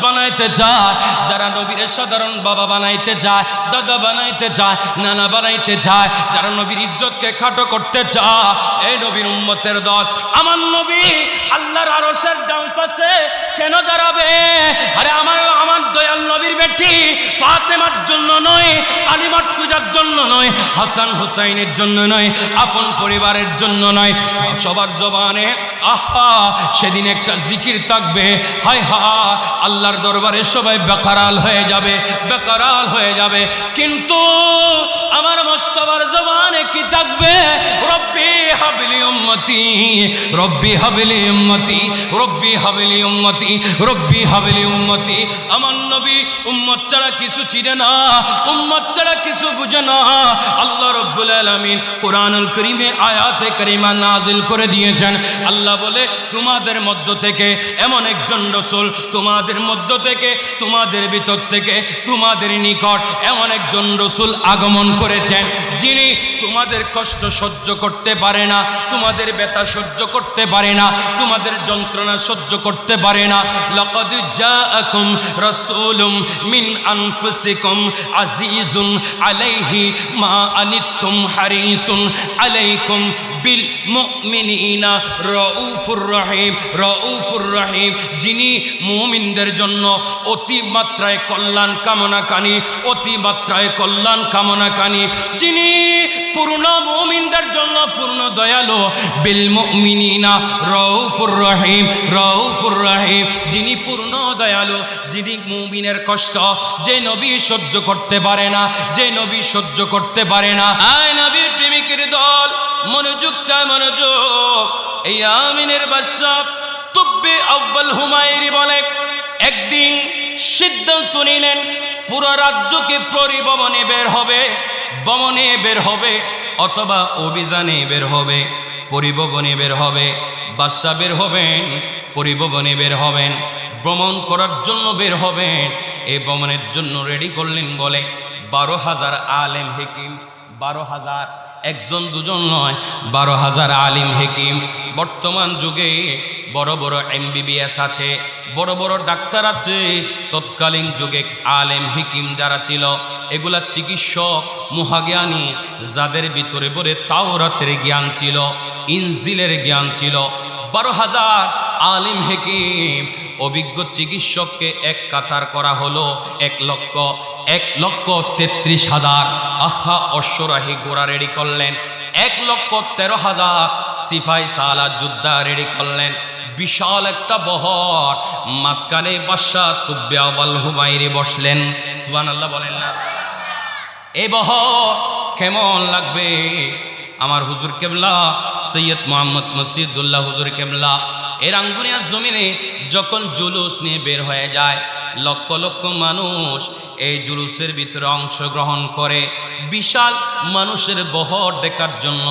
বানাইতে চায়, যারা নবীর সাধারণ বাবা বানাইতে চায়, দাদা বানাইতে চায়, নানা বানাইতে চায়, যারা নবীর ইজ্জতকে খাটো করতে চায়, এই নবীর উম্মতের দল আমার নবী আল্লাহর আরশের ডান পাশে কেন দাঁড়াবে? আরে আমার দয়াল নবীর বেটি ফাতেমার জন্য নয়, আলী মার্তুজার জন্য নয়, হাসান হুসাইনের জন্য নয়, আপন পরিবারের জন্য নয়, সবার জবানে আহা সেদিন একটা জিকির থাকবে, হায় হায় আল্লাহর দরবারে সবাই বেকারাল হয়ে যাবে, বেকারাল হয়ে যাবে। কিন্তু আমার মোস্তফার জবানে কি থাকবে? রব্বি হাবলি উম্মতি, রব্বি হাবলি উম্মতি, রব্বি হাবলি উম্মতি, রব্বি হাবলি উম্মতি। আমার নবী উম্মত ছাড়া কিছু চিনে না, উম্মত ছাড়া কিছু বুঝে না। আল্লাহ রব্বুল আলামিন কোরআনুল কারীমে আয়াতে কারিমা নাজিল করে দিয়েছেন। আল্লাহ বলে তোমাদের মধ্য থেকে এমন একজন রাসূল, তোমাদের মধ্য থেকে, তোমাদের ভিতর থেকে, তোমাদের নিকট এমন একজন রাসূল আগমন করেছেন, যিনি তোমাদের কষ্ট সহ্য করতে পারে না, তোমাদের ব্যথা সহ্য করতে পারে না, তোমাদের যন্ত্রণা সহ্য করতে পারে না। লাকাদ জাআকুম রাসূলুম মিন আনফুসিকুম আজিজুন আলাইহি মা আনিতুম হারিসুন আলাইকুম বিল মুমিনিনা রাউফুর রহিম, রাউফুর রহিম, যিনি মুমিনদের জন্য অতি মাত্রায় কল্যাণ কামনাকারী, অতি মাত্রায় কল্যাণ কামনাকারী, যিনি পূর্ণ মুমিনদের জন্য পূর্ণ দয়ালু, বিল মুমিনিনা রাউফুর রহিম, রাউফুর রহিম, যিনি পূর্ণ দয়ালু, যিনি মুমিনের কষ্ট যে নবী সহ্য করতে পারে না, যে নবী সহ্য করতে পারে না। আয় নবীর প্রেমিকের দল, মনোযোগ চায় মনোযোগ। এই আমিনের বাদশা তুব্বে আউয়াল হুমায়রি বলে একদিন সিদ্ধান্ত নিলেন পুরো রাজ্যকে পরিভ্রমণে বের হবে, ভ্রমণে বের হবে অথবা অভিযানে বের হবে, পরিভ্রমণে বের হবে। বাদশা বের হবেন, পরিভ্রমণে বের হবেন, ভ্রমণ করার জন্য বের হবেন। এই ভ্রমণের জন্য রেডি করলেন বলে 12,000 আলেম হেকিম, 12,000, একজন দুজন নয়, 12,000 আলিম হেকিম। বর্তমান যুগে বড় বড় MBBS আছে, বড় বড় ডাক্তার আছে। তৎকালীন যুগে আলেম হেকিম যারা ছিল এগুলা চিকিৎসক, মুহাজ্ঞানী, যাদের ভিতরে বলে তাওরাতের জ্ঞান ছিল, ইনজিলের জ্ঞান ছিল। 12,000 আলিম হেকিম অভিজ্ঞ চিকিৎসককে এক কাতার করা হলো 1,33,000 আহা অশ্বরাহী ঘোড়া রেডি করলেন, 1,13,000 সিপাহী সালার যোদ্ধা রেডি করলেন। বিশাল একটা বহর, মাঝখানে বাদশা তুব্বে আউয়াল হুমায়রি বসলেন। সুবহানাল্লাহ বলেন না? এই বহর কেমন লাগবে? আমার হুজুর কেবলা সৈয়দ মোহাম্মদ মসজিদুল্লাহ হুজুর কেবলা এর আঙ্গুনিয়ার জমিনে যখন জুলুস নিয়ে বের হয়ে যায়, লক্ষ লক্ষ মানুষ এই জুলুসের ভিতরে অংশগ্রহণ করে। বিশাল মানুষের বহর দেখার জন্য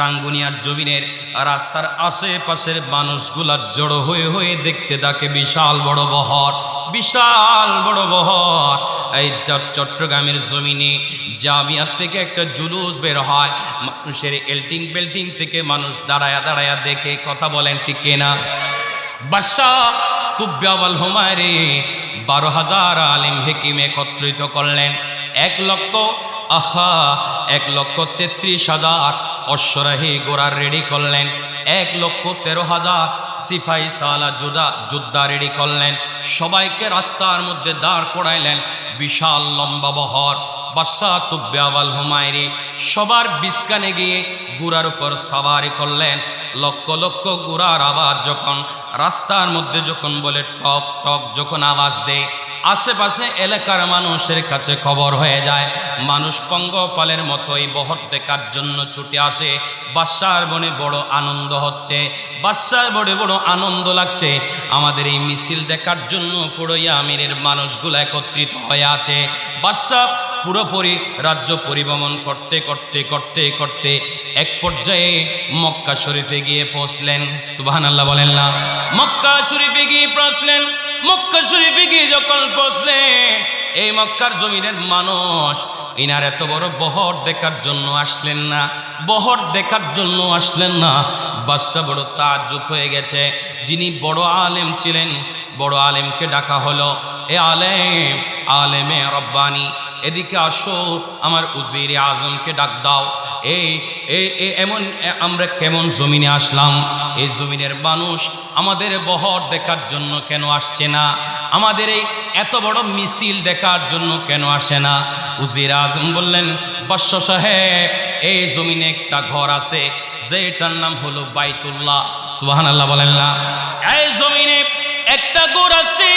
রাঙ্গুনিয়ার জমিনের রাস্তার আশেপাশের মানুষগুলা জড়ো হয়ে হয়ে দেখতে থাকে বিশাল বড় বহর, বিশাল বড় বহর। এই চট্টগ্রামের জমিনে জামিয়া থেকে একটা জুলুস বের হয়, মানুষের এল্টিং বেল্টিং থেকে মানুষ দাঁড়ায়া দাঁড়ায়া দেখে। কথা বলেন ঠিক কিনা? বাদশা তুব্বে আউয়াল হুমায়রি 12,000 আলিম হেকিম একত্রিত করলেন। 1,33,000 অশ্বরাহী ঘোড়া রেডি করলেন। 1,13,000 সিপাহী সালার যোদ্ধা রেডি করলেন। সবাইকে রাস্তার মধ্যে দাঁড় করাইলেন। বিশাল লম্বা বহর। বাদশা তুব্বে আউয়াল হুমায়রি সবার বিস্কানে গিয়ে ঘোড়ার উপর সওয়ারি করলেন। লক্ষ লক্ষ ঘোড়ার আওয়াজ যখন রাস্তার মধ্যে যখন বলে টক টক যখন আওয়াজ দেয়, আশেপাশে এলাকার মানুষের কাছে খবর হয়ে যায়। মানুষ পঙ্গপালের মতোই বহর দেখার জন্য ছুটে আসে। বাদশার মনে বড় আনন্দ হচ্ছে, বাদশার বড় বড় আনন্দ লাগছে। আমাদের এই মিছিল দেখার জন্য পুরো আমিরের মানুষগুলো একত্রিত হয়ে আছে। বাদশা পুরোপুরি রাজ্য পরিভ্রমণ করতে করতে করতে করতে এক পর্যায়ে মক্কা শরীফে গিয়ে পৌঁছলেন। সুবহানাল্লাহ বলেন না? মক্কা শরীফে গিয়ে পৌঁছলেন। মক্কা শরীফে গিয়ে যখন পৌঁছলেন, এই মক্কার জমিনের মানুষ ইনার এত বড় বহর দেখার জন্য আসলেন না, বহর দেখার জন্য আসলেন না। বাদশা বড় তাজ্জুব হয়ে গেছে। যিনি বড় আলেম ছিলেন, বড় আলেমকে ডাকা হলো, এ আলেম, আলেমে রব্বানি, এদিকে আসো, আমার উজিরে আজমকে ডাক দাও। এই এমন আমরা কেমন জমিনে আসলাম? এই জমিনের মানুষ আমাদের বহর দেখার জন্য কেন আসছে না? আমাদের এই এত বড় মিছিল দেখার জন্য কেন আসে না? উজিরে আজম বললেন, বাদশা সাহেব, এই জমিনে একটা ঘর আছে যেটার নাম হলো বাইতুল্লাহ। সুবহানাল্লাহ বলেন না? এই জমিনে একটা ঘর আছে,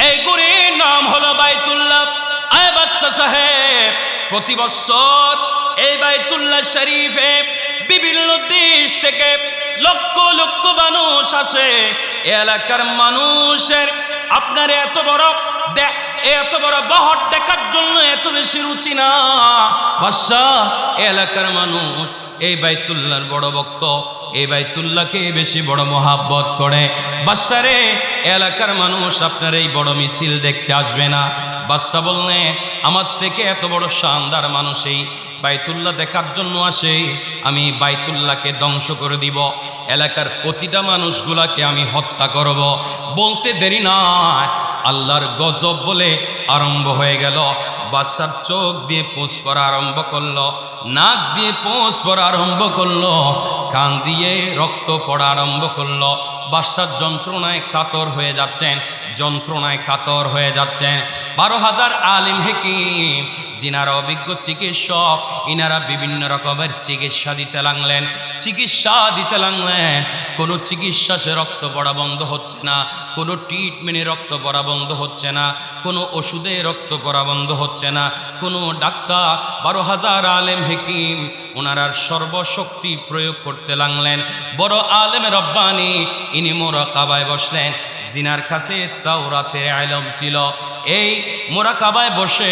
এই ঘরের নাম হলো বাইতুল্লাহ। আয় বাদশা সাহেব, প্রতি বছর এই বাইতুল্লাহ শরীফে বিভিন্ন দেশ থেকে লক্ষ লক্ষ মানুষ আসে। এলাকার মানুষের আপনার এত বড় বহর দেখার জন্য এত বেশি রুচি না বাদশাহ। এলাকার মানুষ এই বাইতুল্লাহর বড় ভক্ত, এই বাইতুল্লাহকে বেশি বড় মহাব্বত করে। বাদশা রে, এলাকার মানুষ আপনার এই বড় মিছিল দেখতে আসবে না। বাদশা বললেন, আমার থেকে এত বড় শানদার মানুষ এই বাইতুল্লাহ দেখার জন্য আসে, আমি বাইতুল্লাহকে ধ্বংস করে দিব, এলাকার প্রতিটা মানুষগুলাকে আমি হত্যা করব। বলতে দেরি নয়, আল্লাহর গজব বলে আরম্ভ হয়ে গেল। বাদশার চোখ দিয়ে পোঁছ পড়া আরম্ভ করলো, নাক দিয়ে পোঁছ পড়া আরম্ভ করলো, কান দিয়ে রক্ত পড়া আরম্ভ করলো। বাদশার যন্ত্রণায় কাতর হয়ে যাচ্ছেন, যন্ত্রণায় কাতর হয়ে যাচ্ছেন। 12,000 আলিম হাকিম, যিনারা অভিজ্ঞ চিকিৎসক, ইনারা বিভিন্ন রকমের চিকিৎসা দিতে লাগলেন, চিকিৎসা দিতে লাগলেন। কোনো চিকিৎসা সে রক্ত পড়া বন্ধ হচ্ছে না, কোনো ট্রিটমেন্টে রক্ত পড়া বন্ধ হচ্ছে না, কোনো ওষুধে রক্ত পড়া বন্ধ হচ্ছে না, কোনো ডাক্তার। 12,000 আলেম হাকিম ওনারার সর্বশক্তি প্রয়োগ করতে লাগলেন। বড় আলেম রব্বানি ইনি মুরাকাবায় বসলেন। জিনার কাছে তাওরাতের ইলম ছিল, এই মুরাকাবায় বসে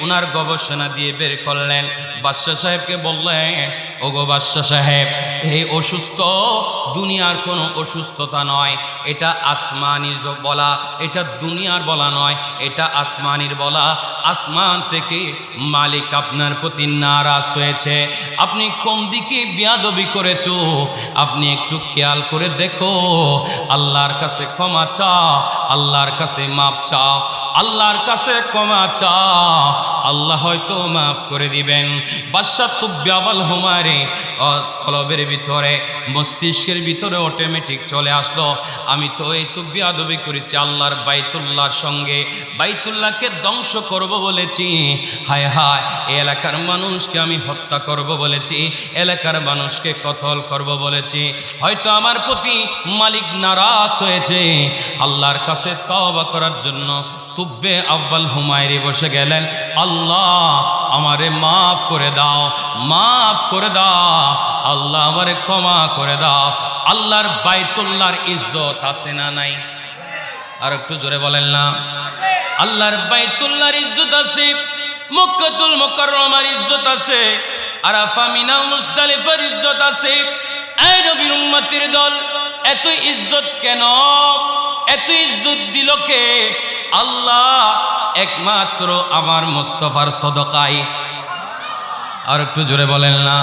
ওনার গবেষণা দিয়ে বের করলেন। বাদশা সাহেবকে বললেন, ওগো বাদশা সাহেব, এই অসুস্থ দুনিয়ার কোনো অসুস্থতা নয়, এটা আসমানির বলা, এটা দুনিয়ার বলা নয়, এটা আসমানির বলা। আসমান থেকে মালিক আপনার প্রতি নারাজ হয়েছে। আপনি কোন দিকে বিয়াদবি করেছো আপনি একটু খেয়াল করে দেখো। আল্লাহর কাছে ক্ষমা চাও, আল্লাহর কাছে মাফ চাও, আল্লাহর কাছে ক্ষমা চাও, আল্লাহ হয়তো মাফ করে দিবেন। বাদশা তুব্যাবাল হুমারে কলবের ভিতরে, মস্তিষ্কের ভিতরে অটোমেটিক চলে আসলো, আমি তো এই তুব্যাদবি করেছি আল্লাহর বাইতুল্লাহর সঙ্গে, বাইতুল্লাহকে ধ্বংস করব বলেছি। হায় হায়, এলাকার মানুষকে আমি হত্যা করব বলেছি, এলাকার মানুষকে কতল করব বলেছি। হয়তো আমার প্রতি মালিক নারাজ হয়েছে। আল্লাহর কাছে তওবা করার জন্য তুব্বে আব্বাল হুমায়রি বসে গেলেন, আল্লাহ আমারে মাফ করে দাও, মাফ করে দাও, আল্লাহ আমারে ক্ষমা করে দাও। আল্লাহর বাইতুল্লাহর ইজ্জত আছে না নাই? আর একটু জোরে বলেন না? আল্লাহর বাইতুল্লাহর ইজ্জত আছে, মক্কাতুল মুকাররমার ইজ্জত আছে, আরাফা মিনা মুজদালিফার ইজ্জত আছে। এই নবীর উম্মতের দল, এত ইজ্জত কেন? এত ইজ্জত দিল কে? আল্লাহ একমাত্র আমার মুস্তাফার সদকায়। আর একটু জোরে বলেন না?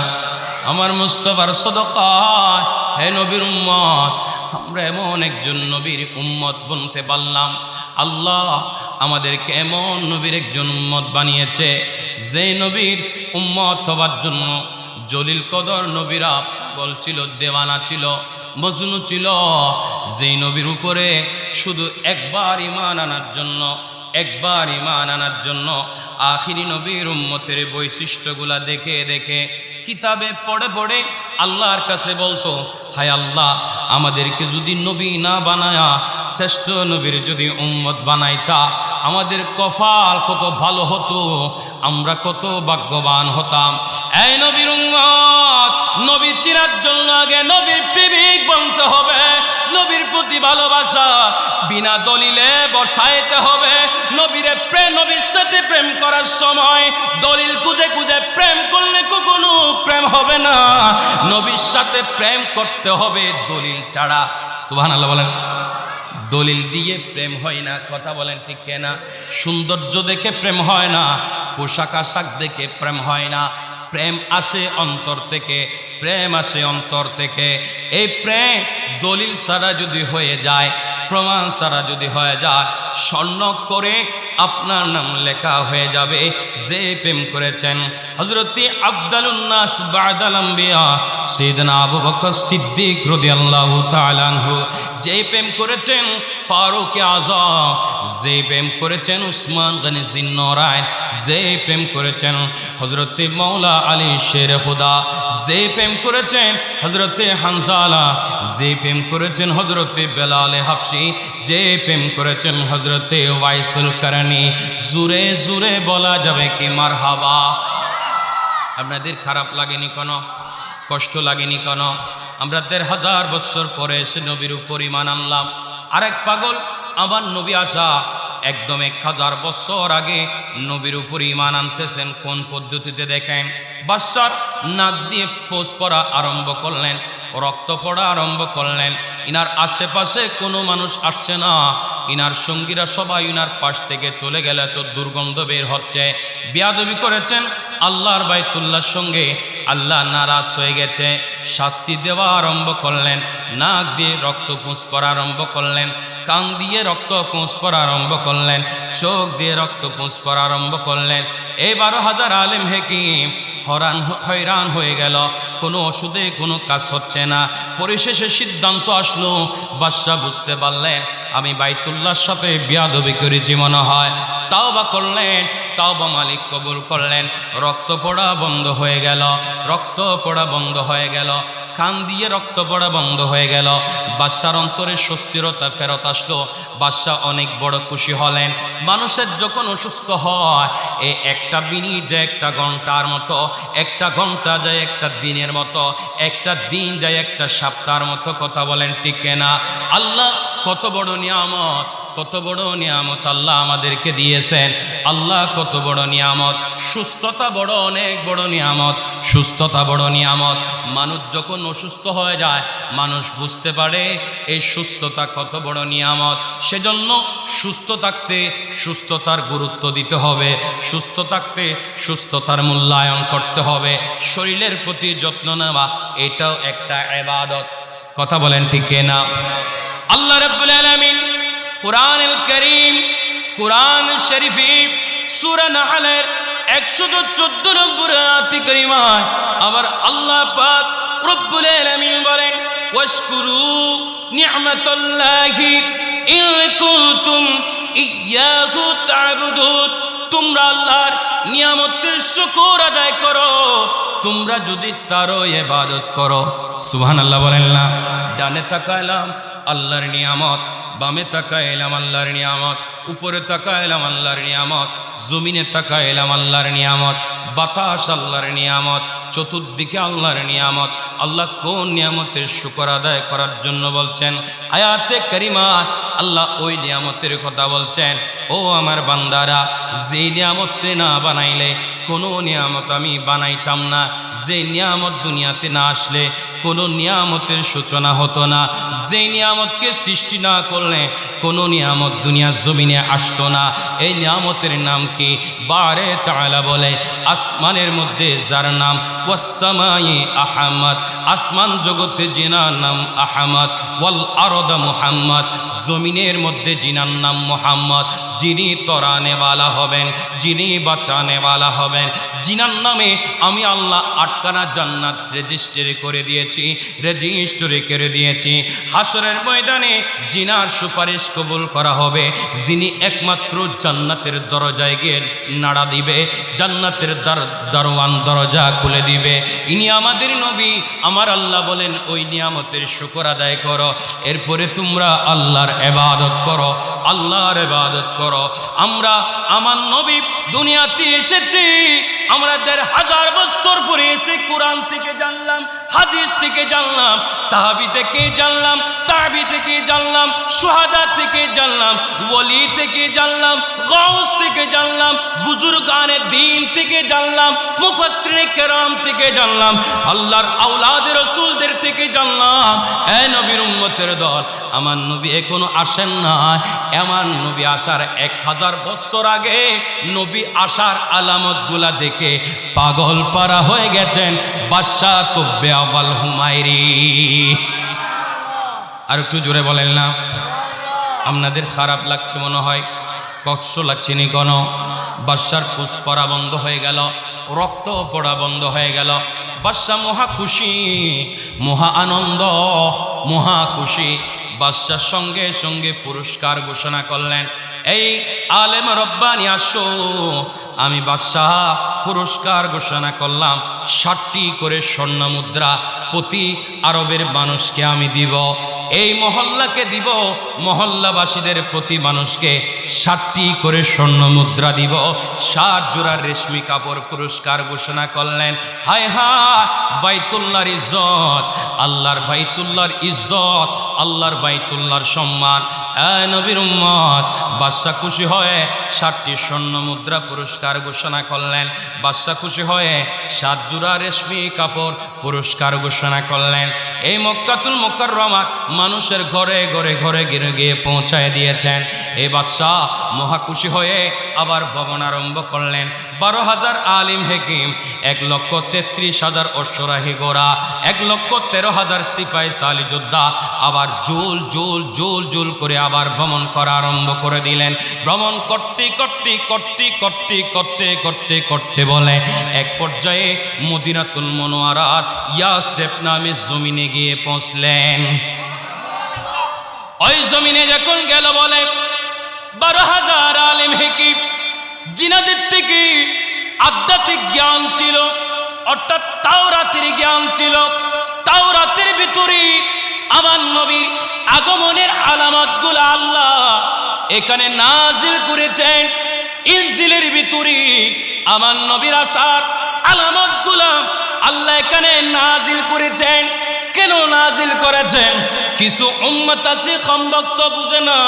আমার মুস্তাফার সদকায়। হে নবীর উম্মত, আমরা এমন একজন নবীর উম্মত বনতে পারলাম। আল্লাহ আমাদেরকে এমন নবীর একজন উম্মত বানিয়েছে, যে নবীর উম্মত হবার জন্য জলিল কদর নবীরা পাগল ছিল, দেওয়ানা ছিল, মজনু ছিল। যেই নবীর উপরে শুধু একবার ঈমান আনার জন্য, একবার ঈমান আনার জন্য আখিরি নবীর উম্মতের বৈশিষ্ট্যগুলা দেখে দেখে কিতাবে পড়ে পড়ে আল্লাহর কাছে বলতো, হায় আল্লাহ, আমাদেরকে যদি নবী না বানায়া শ্রেষ্ঠ নবীর যদি উম্মত বানাইতা, আমাদের কপাল কত ভালো হতো, আমরা কত ভাগ্যবান হতাম। এই নবীর উম্মত, নবী চিনার জন্য আগে নবীর প্রেমিক বনতে হবে, নবীর প্রতি ভালোবাসা বিনা দলিলে বসাইতে হবে। নবীর সাথে প্রেম করার সময় দলিল খুঁজে খুঁজে প্রেম করলে কখনো প্রেম হবে না। নবীর সাথে প্রেম করতে হবে দলিল ছাড়া। সুবহানাল্লাহ বলেন। দলিল দিয়ে প্রেম হয় না, কথা বলেন ঠিক কিনা? সৌন্দর্য দেখে প্রেম হয় না, পোশাক আশাক দেখে প্রেম হয় না। প্রেম আসে অন্তর থেকে, প্রেম আসে অন্তর থেকে। এই প্রেম দলিল ছাড়া যদি হয়ে যায়, প্রমাণ ছাড়া যদি হয়ে যায়, স্বর্ণ করে আপনার নাম লেখা হয়ে যাবে যে প্রেম করেছেন। হযরত আফদালুন নাস বা'দাল আম্বিয়া সাইয়েদনা আবু বকর সিদ্দিক রাদিয়াল্লাহু তাআলা আনহু যে প্রেম করেছেন, ফারুক আযম যে প্রেম করেছেন, উসমান গনি জিন্নরাইন যে প্রেম করেছেন, হযরত মাওলা আলী শের খুদা যে প্রেম করেছেন, হযরত হানজালা যে প্রেম করেছেন, হযরত বেলাল হাবশী যে প্রেম করেছেন, হযরত ওয়াইসুল কারনী, জুরে জুরে বলা যাবে কি মারহাবা। আপনাদের খারাপ লাগেনি কোনো, কষ্ট লাগেনি কোনো? আমরা ১,৫০০ বছর পরে এসে নবীর উপর ঈমান আনলাম। আরেক পাগল আমার নবী আসা একদম ১,০০০ বছর আগে নবীর উপর ঈমান আনতেছেন কোন পদ্ধতিতে দেখেন। বাদশার নাক দিয়ে পোষ পড়া আরম্ভ করলেন, রক্ত পড়া আরম্ভ করলেন। ইনার আশেপাশে কোনো মানুষ আসছে না, ইনার সঙ্গীরা সবাই ইনার পাশ থেকে চলে গেলে তো দুর্গন্ধ বের হচ্ছে। বেয়াদবি করেছেন আল্লাহর বাইতুল্লাহর সঙ্গে, আল্লাহ নারাজ হয়ে গেছে, শাস্তি দেওয়া আরম্ভ করলেন। নাক দিয়ে রক্ত পুঁজ পড়া আরম্ভ করলেন, কান দিয়ে রক্ত পুঁজ পড়া আরম্ভ করলেন, চোখ দিয়ে রক্ত পুঁজ পড়া আরম্ভ করলেন। এই ১২,০০০ আলেম হাকিম হয়রান হয়ে গেল, কোনো ওষুধে কোনো কাজ হচ্ছে না। পরিশেষে সিদ্ধান্ত আসলো, বাদশা বুঝতে পারলেন আমি বাইতুল্লাহর সাথে বেয়াদবি করেছি মনে হয়। তাওবা করলেন, তাওবা মালিক কবুল করলেন। রক্ত পড়া বন্ধ হয়ে গেল, রক্ত পড়া বন্ধ হয়ে গেল, কান দিয়ে রক্ত পড়া বন্ধ হয়ে গেল। বাদশার অন্তরে স্বস্তিরতা ফেরত আসলো। বাদশা অনেক বড় খুশি হলেন। মানুষের যখন অসুস্থ হয়, এই একটা মিনিট যায় একটা ঘন্টার মতো, একটা ঘন্টা যায় একটা দিনের মতো, একটা দিন যায় একটা সপ্তাহের মতো। কথা বলেন ঠিক না? আল্লাহ কত বড় নিয়ামত, কত বড় নিয়ামত আল্লাহ আমাদেরকে দিয়েছেন। আল্লাহ কত বড় নিয়ামত। সুস্থতা বড়, অনেক বড় নিয়ামত। সুস্থতা বড় নিয়ামত। মানুষ যখন অসুস্থ হয়ে যায়, মানুষ বুঝতে পারে এই সুস্থতা কত বড় নিয়ামত। সেজন্য সুস্থ থাকতে সুস্থতার গুরুত্ব দিতে হবে, সুস্থ থাকতে সুস্থতার মূল্যায়ন করতে হবে। শরীরের প্রতি যত্ন নেওয়া এটাও একটা ইবাদত। কথা বলেন ঠিক না? আল্লাহ রাব্বুল আলামিন কুরআনুল কারীম, কুরআন শরীফে সূরা নাহলের ১১৪ নম্বর আয়াতে কারিমায় আমার আল্লাহ পাক রব্বুল আলামিন বলেন, ওয়াশকুরু নি'মাতাল্লাহি ইন কুনতুম ইয়্যাহু তা'বুদুন। তোমরা আল্লাহর নিয়ামতের শুকর আদায় করো, তোমরা যদি তারও ইবাদত করো। সুবহানাল্লাহ বলেন না? ডানে তাকাইলাম আল্লাহর নিয়ামত, বামে তাকাইলাম আল্লাহর নিয়ামত, উপরে তাকাইলাম আল্লাহর নিয়ামত, জমিনে তাকাইলাম আল্লাহর নিয়ামত, বাতাস আল্লাহর নিয়ামত, চতুর্দিকে আল্লাহর নিয়ামত। আল্লাহ কোন নিয়ামতের শুকর আদায় করার জন্য বলছেন? আয়াতে কারিমা আল্লাহ ওই নিয়ামতের কথা বলছেন, ও আমার বান্দারা, যে নিয়ামতকে না বানাইলে কোনো নিয়ামত আমি বানাইতাম না। যে নিয়ামত দুনিয়াতে না আসলে কোনো নিয়ামতের সূচনা হতো না। যে নিয়ামতকে সৃষ্টি না করলে কোনো নিয়ামত দুনিয়ার জমিনে আসতো না। এই নিয়ামতের নাম কি? বারে তাআলা বলে, আসমানের মধ্যে যার নাম ওয়াসসামাই আহমদ, আসমান জগতে জিনার নাম আহমদ, ওয়াল আরদ মুহাম্মদ, জমিনের মধ্যে জিনার নাম মুহাম্মদ। যিনি তরানেওয়ালা হবেন, যিনি বাঁচানেওয়ালা হবেন, জিনার নামে আমি আল্লাহ ৮খানা জান্নাত রেজিস্ট্রি করে দিয়েছি, রেজিস্ট্রি করে দিয়েছি। হাসরের ময়দানে জিনার সুপারিশ কবুল করা হবে। যিনি একমাত্র জান্নাতের দরজায় গিয়ে নাড়া দিবে, জান্নাতের দারওয়ান দরজা খুলে দিবে, ইনি আমাদের নবী। আমার আল্লাহ বলেন, ওই নিয়ামতের শুকর আদায় করো, এরপরে তোমরা আল্লাহর ইবাদত করো, আল্লাহর ইবাদত করো। আমরা আমার নবী দুনিয়াতে এসেছি, আমরা ১,৫০০ বছর পরে এসে কোরআন থেকে জানলাম, হাদিস থেকে জানলাম, সাহাবী থেকে জানলাম, তাবি থেকে জানলাম, সুহাদা থেকে জানলাম, ওলি থেকে জানলাম, গাউস থেকে জানলাম, বুজুর্গানে দ্বীন থেকে জানলাম, মুফাসসিরিনে কেরাম থেকে জানলাম, আল্লাহর আওলাদ রাসূলদের থেকে জানলাম। এ নবীর উম্মতের দল, আমার নবী এখনো আসেন না। আমার নবী আসার ১,০০০ বছর আগে নবী আসার আলামতগুলা দেখে পাগল পারা হয়ে গেছেন বাদশা তুব্বে আওয়াল হুমায়রি। আর একটু জোরে বলেন না? আপনাদের খারাপ লাগছে মনে হয়, কষ্ট লাগছে নি কোনো? বাদশার পুষ পড়া বন্ধ হয়ে গেল, রক্ত পড়া বন্ধ হয়ে গেল। বাদশা মহা খুশি, মহা আনন্দ, মহা খুশি। বাদশার সঙ্গে সঙ্গে পুরস্কার ঘোষণা করলেন, এই আলেম রব্বানি আসো, আমি বাদশাহ পুরস্কার ঘোষণা করলাম 60টি করে স্বর্ণ মুদ্রা প্রতি আরবের মানুষকে আমি দিব। এই মহল্লাকে দিব, মহল্লাবাসীদের প্রতি মানুষকে 60টি করে স্বর্ণ মুদ্রা দিব, 60 জোড়ার রেশমি কাপড় পুরস্কার ঘোষণা করলেন। হায় হায়, বাইতুল্লাহর ইজ্জত, আল্লাহর বাইতুল্লাহর ইজ্জত, আল্লাহর বাইতুল্লাহর সম্মান। নবীর উম্মত, বাদশাহ খুশি হয়ে 60টি স্বর্ণ মুদ্রা পুরস্কার ঘোষণা করলেন। বাদশাহ খুশি হয়ে 7 জোড়া রেশমি কাপড় পুরস্কার ঘোষণা করলেন। এই মক্কাতুল মুকাররমা মানুষের ঘরে ঘরে ঘরে গিয়ে গিয়ে পৌঁছায় দিয়েছেন। এই বাদশাহ মহা খুশি হয়ে আবার ভবন আরম্ভ করলেন। 12,000 আলিম হেকিম, 1,33,000 অশ্বরাহী ঘোড়া, 1,13,000 সিপাহী সালি যোদ্ধা আবার জুল জুল জুল জুল করে আবার ভ্রমণ করা আরম্ভ করে দিলেন। ভ্রমণ করতে করতে করতে করতে করতে করতে করতে বলে এক পর্যায়ে মদিনাতুল মুনাওয়ারার ইয়াসরিব নামে জমিনে গিয়ে পৌঁছলেন। ওই জমিনে যখন গেল বলে 12,000 আলিম হেকিম, জিনাদের থেকে আধ্যাত্মিক জ্ঞান ছিল, অর্থাৎ তাওরাতের জ্ঞান ছিল। তাওরাতের ভিতরে আমার নবীর আগমনের আলামতগুলো আল্লাহ এখানে নাজিল করেছেন। ইনজিলের ভিতরে আমার নবীর আসার আলামতগুলো আল্লাহ এখানে নাজিল করেছেন। কেন নাজিল করেছেন? কিছু উম্মত আছে কমবক্ত বুঝে না।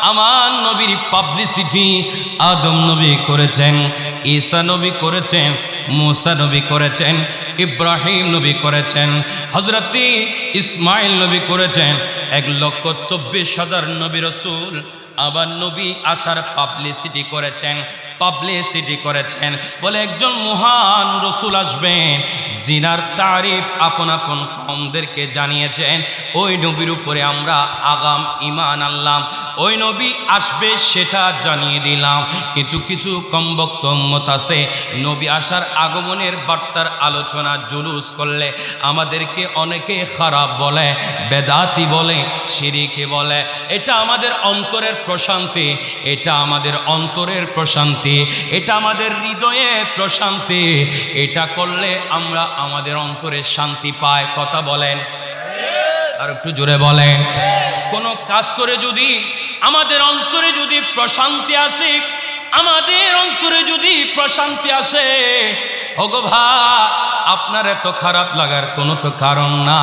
আমার নবীর পাবলিসিটি আদম নবী করেছেন, ঈসা নবী করেছেন, মুসা নবী করেছেন, ইব্রাহিম নবী করেছেন, হযরত ইসমাইল নবী করেছেন। 1,24,000 নবী রাসূল আবার নবী আসার পাবলিসিটি করেছেন, পাবলিসিটি করেছেন। বলে একজন মহান রসুল আসবেন, জিনার তারিফ আপন আপন কওমদেরকে জানিয়েছেন। ওই নবীর উপরে আমরা আগাম ঈমান আনলাম। ওই নবী আসবে সেটা জানিয়ে দিলাম। কিন্তু কিছু কমবক্ত উম্মত আছে, নবী আসার আগমনের বার্তার আলোচনা জুলুস করলে আমাদেরকে অনেকে খারাপ বলে, বেদাতি বলে, শিরিকি বলে। এটা আমাদের অন্তরের প্রশান্তি, এটা আমাদের অন্তরের প্রশান্তি, এটা আমাদের হৃদয়ে প্রশান্তি। এটা করলে আমরা আমাদের অন্তরে শান্তি পাই। কথা বলেন, আর একটু জোরে বলেন। কোন কাজ করে যদি আমাদের অন্তরে যদি প্রশান্তি আসে, আমাদের অন্তরে যদি প্রশান্তি আসে, ওগো ভাই, আপনার এত খারাপ লাগার কোনো তো কারণ না।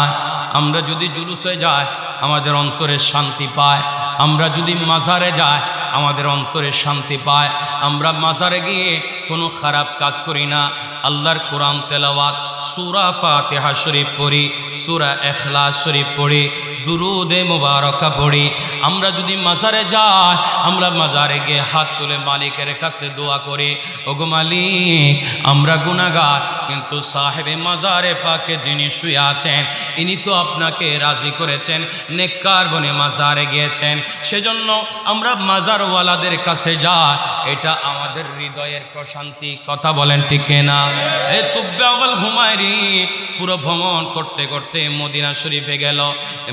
আমরা যদি জুলুসে যাই আমাদের অন্তরে শান্তি পায়, আমরা যদি মাজারে যাই আমাদের অন্তরে শান্তি পায়। আমরা মাজারে গিয়ে কোনো খারাপ কাজ করি না, আল্লাহর কোরআন তেলাওয়াত, সূরা ফাতিহা শরীফ পড়ি, সূরা ইখলাস শরীফ পড়ি, দুরুদে মুবারাকা পড়ি। আমরা যদি মাজারে যাই, আমরা মাজারে গিয়ে হাত তুলে মালিকের কাছে দোয়া করি, ওগো মালিক, আমরা গুনাহগার, কিন্তু সাহেবে মাজারে পাকে যিনি শুয়ে আছেন ইনি তো আপনাকে রাজি করেছেন, নেককার বনে মাজারে গিয়েছেন, সেজন্য আমরা মাজারওয়ালাদের কাছে যাই। এটা আমাদের হৃদয়ের প্রশান্তি। কথা বলেন ঠিক না? এই তুব্বাউল হুমায়রি পুরো ভ্রমণ করতে করতে মদিনা শরীফে গেল।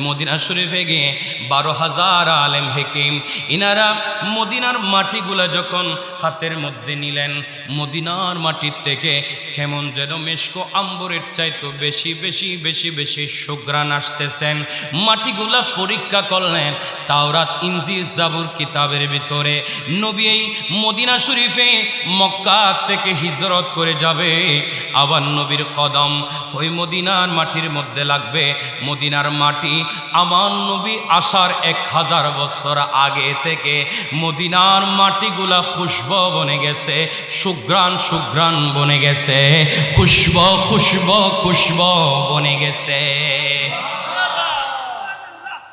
মদিনা শরীফে গিয়ে 12,000 আলেম হেকিম ইনারা মদিনার মাটিগুলা যখন হাতের মধ্যে নিলেন, মদিনার মাটির থেকে কেমন যেন মেশকো আম্বরের চাইতো বেশি বেশি বেশি বেশি সুঘ্রাণ আসতেছেন। মাটিগুলা পরীক্ষা করলেন, তাওরাত, ইনজিল, জাবুর কিতাবের ভিতরে নবী এই মদিনা শরীফে মক্কা থেকে হিজরত করে যাবে, আবার নবীর কদম ওই মদিনার মাটির মধ্যে লাগবে। মদিনার মাটি আমার নবী আসার 1000 বছর আগে থেকে মদিনার মাটিগুলা খুশবু বনে গেছে, সুঘ্রাণ সুঘ্রাণ বনে গেছে, খুশবু খুশবু খুশবু বনে গেছে।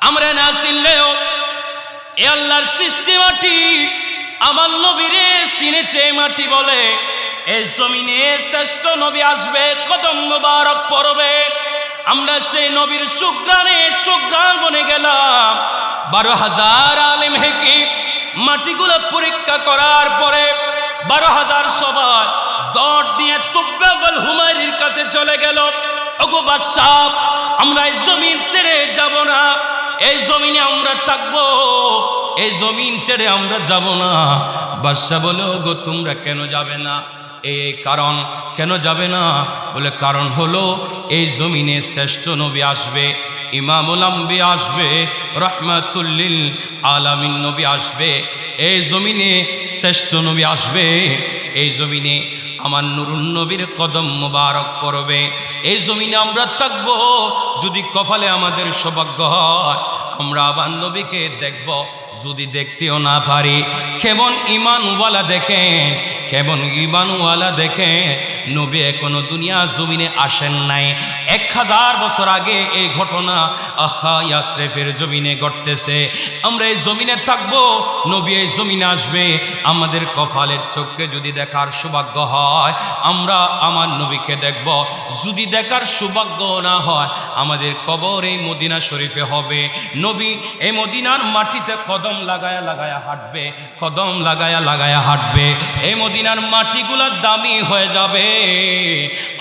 আমরা না চিনলেও এ আল্লাহর সৃষ্টি মাটি আমার নবীরে চিনেছে। মাটি বলে এই জমিনে শ্রেষ্ঠ নবী আসবে, কদম মুবারক পড়বে। আমরা সেই নবীর সুঘ্রাণে সুঘ্রাণ বনে গেলাম। 12,000 আলেম হাকিম মাটিগুলো পরীক্ষা করার পরে 12,000 সবাই দৌড় নিয়ে তুব্বাল হুমায়ুনের কাছে চলে গেল। ওগো বাদশাহ, আমরা এই জমিন ছেড়ে যাব না, এই জমিনে আমরা থাকবো, এই জমিন ছেড়ে আমরা যাব না। বাদশাহ বলে, ওগো তোমরা কেন যাবে না? এই কারণ, কেন যাবে না? বলে কারণ হলো এই জমিনে শ্রেষ্ঠ নবী আসবে, ইমামুল আম্বিয়া আসবে, রহমাতুল লিল আলামিন নবী আসবে, এই জমিনে শ্রেষ্ঠ নবী আসবে, এই জমিনে আমার নুরুন নবীর কদম মোবারক পড়বে, এই জমিনে আমরা থাকব। যদি কপালে আমাদের সৌভাগ্য হয় আমরা আবার নবীকে দেখব, যদি দেখতেও না পারি, কেমন ইমানওয়ালা দেখেন, কেমন ইমানওয়ালা দেখেন। নবী এখনো দুনিয়া জমিনে আসেন নাই। 1000 বছর আগে এই ঘটনা ইয়াসরিফের জমিনে ঘটতেছে। আমরা এই জমিনে থাকবো, নবী এই জমিনে আসবে। আমাদের কপালের চোখে যদি দেখার সৌভাগ্য হয় আমরা আমার নবীকে দেখব, যদি দেখার সৌভাগ্য না হয় আমাদের কবর এই মদিনা শরীফে হবে। নবী এই মদিনার মাটিতে কদম লাগায়া লাগায়া হাঁটবে, কদম লাগায়া লাগায়া হাঁটবে। এই মদিনার মাটিগুলা দামি হয়ে যাবে।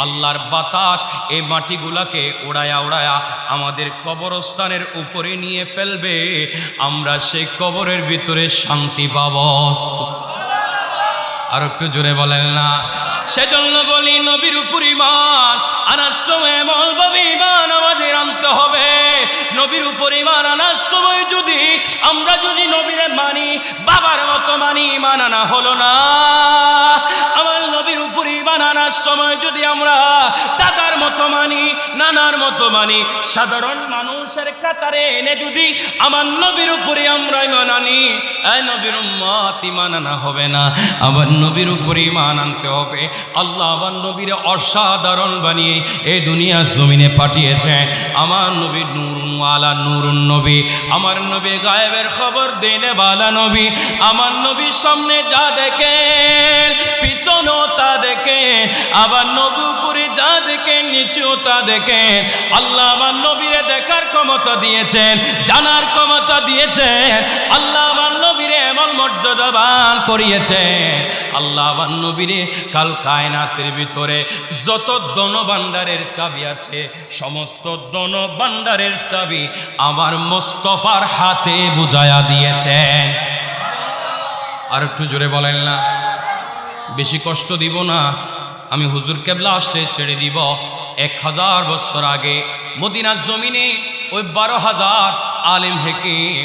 আল্লাহর বাতাস এই মাটিগুলাকে উড়ায়া উড়ায়া আমাদের কবরস্থানের উপরে নিয়ে ফেলবে। আমরা সেই কবরের ভিতরে শান্তি পাব। আর একটু জোরে বলেন না। সেজন্য বলি নবীর উপর ঈমান আনার সময় এমনভাবে ঈমান আমাদের আনতে হবে। নবীর উপর ঈমান আনার সময় আমরা যদি নবীরে মানি, বাবার মতো মানি, ঈমান আনা হলো না। আমার নবীর উপর ঈমান আনার সময় যদি আমরা দাদার মতো মানি, নানার মতো মানি, সাধারণ মানুষের কাতারে এনে যদি আমার নবীর উপরে আমরা ঈমান আনি, এই নবীর উম্মত ঈমান আনা হবে না। আমার নবীর উপরে ঈমান আনতে হবে। আল্লাহ আমার নবীরে অসাধারণ বানিয়ে এই দুনিয়ার জমিনে পাঠিয়েছেন। আমার নবী নূরুন ওয়ালা নূরুন নবী, আমার নবী গায়েবের খবর দেনে ওয়ালা নবী। আমার নবীর সামনে যা দেখেন পিছনেও তা দেখেন, আবার নবী উপরে যা দেখেন নিচেও তা দেখেন। আল্লাহ আমার নবীরে দেখার ক্ষমতা দিয়েছেন, জানার ক্ষমতা দিয়েছেন। আল্লাহ আমার নবীরে এমন মর্যাদাবান করিয়েছেন। আল্লাহ আমার নবীরে কাল কায়নাতের ভিতরে যত ধনভাণ্ডারের চাবি আছে সমস্ত ধনভাণ্ডারের চাবি আমার মোস্তফার হাতে বুঝায়া দিয়েছেন। আর একটু জোরে বলেন না। বেশি কষ্ট দিব না, আমি হুজুর কেবলা আসলে ছেড়ে দিব। 1000 বছর আগে মদিনার জমিনে ওই 12,000 আলেম হাকিম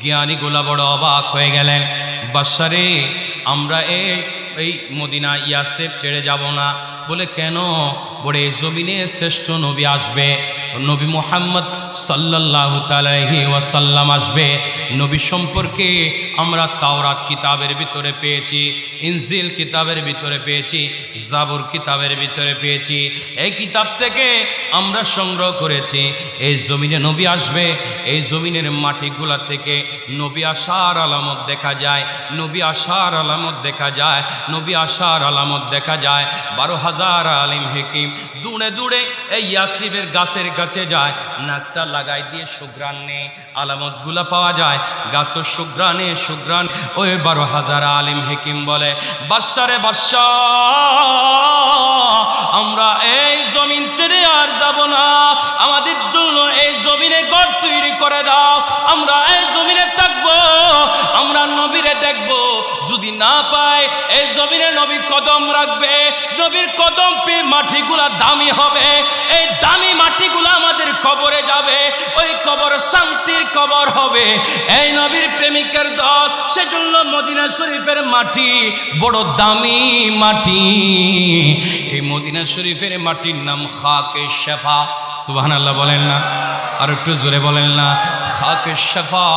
জ্ঞানীগুলা বড় অবাক হয়ে গেলেন। বাদশারে, আমরা এই মদিনা ইয়াসরিফ ছেড়ে যাব না। বলে কেন? বলে জমিনে শ্রেষ্ঠ নবী আসবে, নবী মুহাম্মদ সাল্লাল্লাহু আলাইহি ওয়াসাল্লাম আসবে। নবী সম্পর্কে আমরা তাওরাত কিতাবের ভিতরে পেয়েছি, ইনজিল কিতাবের ভিতরে পেয়েছি, জাবুর কিতাবের ভিতরে পেয়েছি। এই কিতাব থেকে আমরা সংগ্রহ করেছি এই জমিনে নবী আসবে। এই জমিনের মাটিগুলা থেকে নবী আসার আলামত দেখা যায়, নবী আসার আলামত দেখা যায়, নবী আসার আলামত দেখা যায়। 12,000 আলেম হাকিম দূরে দূরে এই ইয়াসরিফের গাছের কাছে যায়, নাকটা লাগাই দিয়ে সুঘ্রাণ নেই, আলামতগুলা পাওয়া যায় গাছের সুঘ্রাণে সুঘ্রাণ। ওই 12,000 আলেম হাকিম বলে, বাদশারে বাদশাহ, আমরা এই জমিন ছেড়ে আর যাব না, আমাদের জন্য এই জমিনে ঘর তৈরি করে দাও, আমরা এই জমিনে থাকবো, আমরা নবীরে দেখবো। যদি না পাই এই জমিনে নবী কদম রাখবে, নবীর কদম পেয়ে মাটিগুলা দামি হবে, এই দামি মাটিগুলা আমাদের কবরে যাবে, ওই কবর শান্তির কবর হবে। এই নবীর প্রেমিকের দল, সেজন্য মদিনা শরীফের মাটি বড় দামি মাটি। এই মদিনা শরীফের মাটির নাম খাকে শেফা। সুবহানাল্লাহ বলেন না। আর একটু জোরে বলেন না। খাকে শেফা।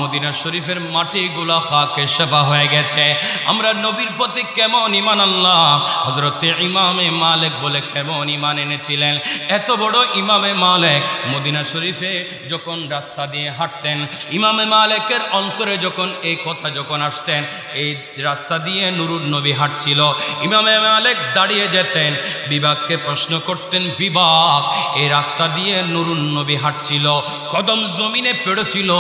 মদিনা শরীফের মাটিগুলো রুহুল্লাহ খাকে শেফা হয়ে গেছে। আমরা নবীর প্রতি কেমন ঈমান আনলাম, হযরতে ইমামে মালিক বলে কেমন ঈমান এনেছিলেন। এত বড় ইমামে মালিক মদিনা শরীফে যখন রাস্তা দিয়ে হাঁটতেন, ইমামে মালিকের অন্তরে যখন এই কথা যখন আসতেন, এই রাস্তা দিয়ে নুরুন নবী হাঁটছিল, ইমামে মালিক দাঁড়িয়ে যেতেন, বিভাগকে প্রশ্ন করতেন, বিভাগ এই রাস্তা দিয়ে নুরুন নবী হাঁটছিল, কদম জমিনে পড়েছিল,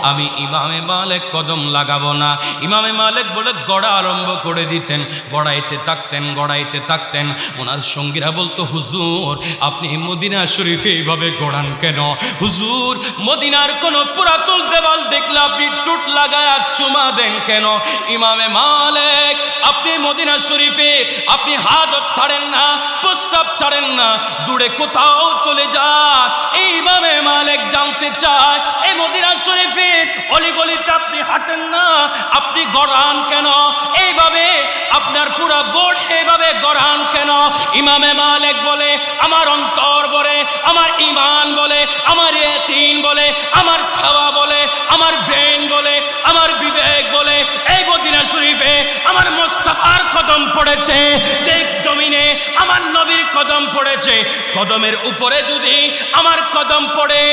আমি ইমামে মালিক কদম লাগাবো না। ইমামে মালিক বলে গড়া আরম্ভ করে দিতেন, গড়াইতে থাকতেন। ওনার সঙ্গীরা বলতো, হুজুর আপনি মদিনা শরীফে এইভাবে গড়ান কেন? হুজুর মদিনার কোন পুরাতন দেওয়াল দেখলে আপনি টুট লাগায় চুমা দেন কেন? ইমামে মালিক আপনি মদিনা শরীফে আপনি হাজত ছাড়েন না, প্রস্তাব ছাড়েন না, দূরে কোথাও চলে যান। এই ইমামে মালিক জানতে চায়, এই মদিনা শরীফে অলিগলিতে আপনি হাঁটেন না, আপনি গড়ান কেন? এইভাবে আপনার পুরা বোর্ড এইভাবে গড়ান কেন? ইমামে মালিক বলে, আমার অন্তর বলে, আমার ঈমান বলে, আমার ইয়াকিন বলে, আমার ছাওয়া বলে, আমার ব্রেন বলে, আমার বিবেক বলে, এই মদিনা শরীফে আমার মুস্তাফার কদম পড়েছে, যে জমিনে আমার নবীর কদম পড়েছে, কদমের উপরে যদি আমার কদম পড়ে,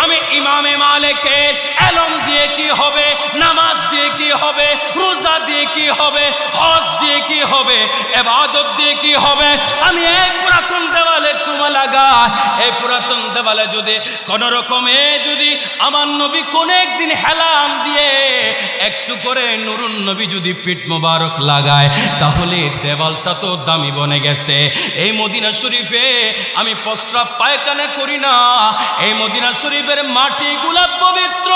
আমি ইমামে মালিকের এলম দিয়ে কি হবে, নামাজ দিয়ে কি হবে, রোজা দিয়ে কি হবে, হজ দিয়ে কি হবে, ইবাদত দিয়ে কি হবে? আমি এই পুরাতন দেওয়ালে চুমা লাগা, এই পুরাতন দেওয়ালে যদি কোন রকমে যদি আমার নবী কোন একদিন হেলাম দিয়ে একটু করে নুরুন নবী যদি পিঠ মোবারক লাগায়, তাহলে দেওয়ালটা তো দামি বনে গেছে। এই মদিনা শরীফে আমি প্রস্রাব পায়খানা করি না, এই মদিনা শরীফের মাটিগুলা পবিত্র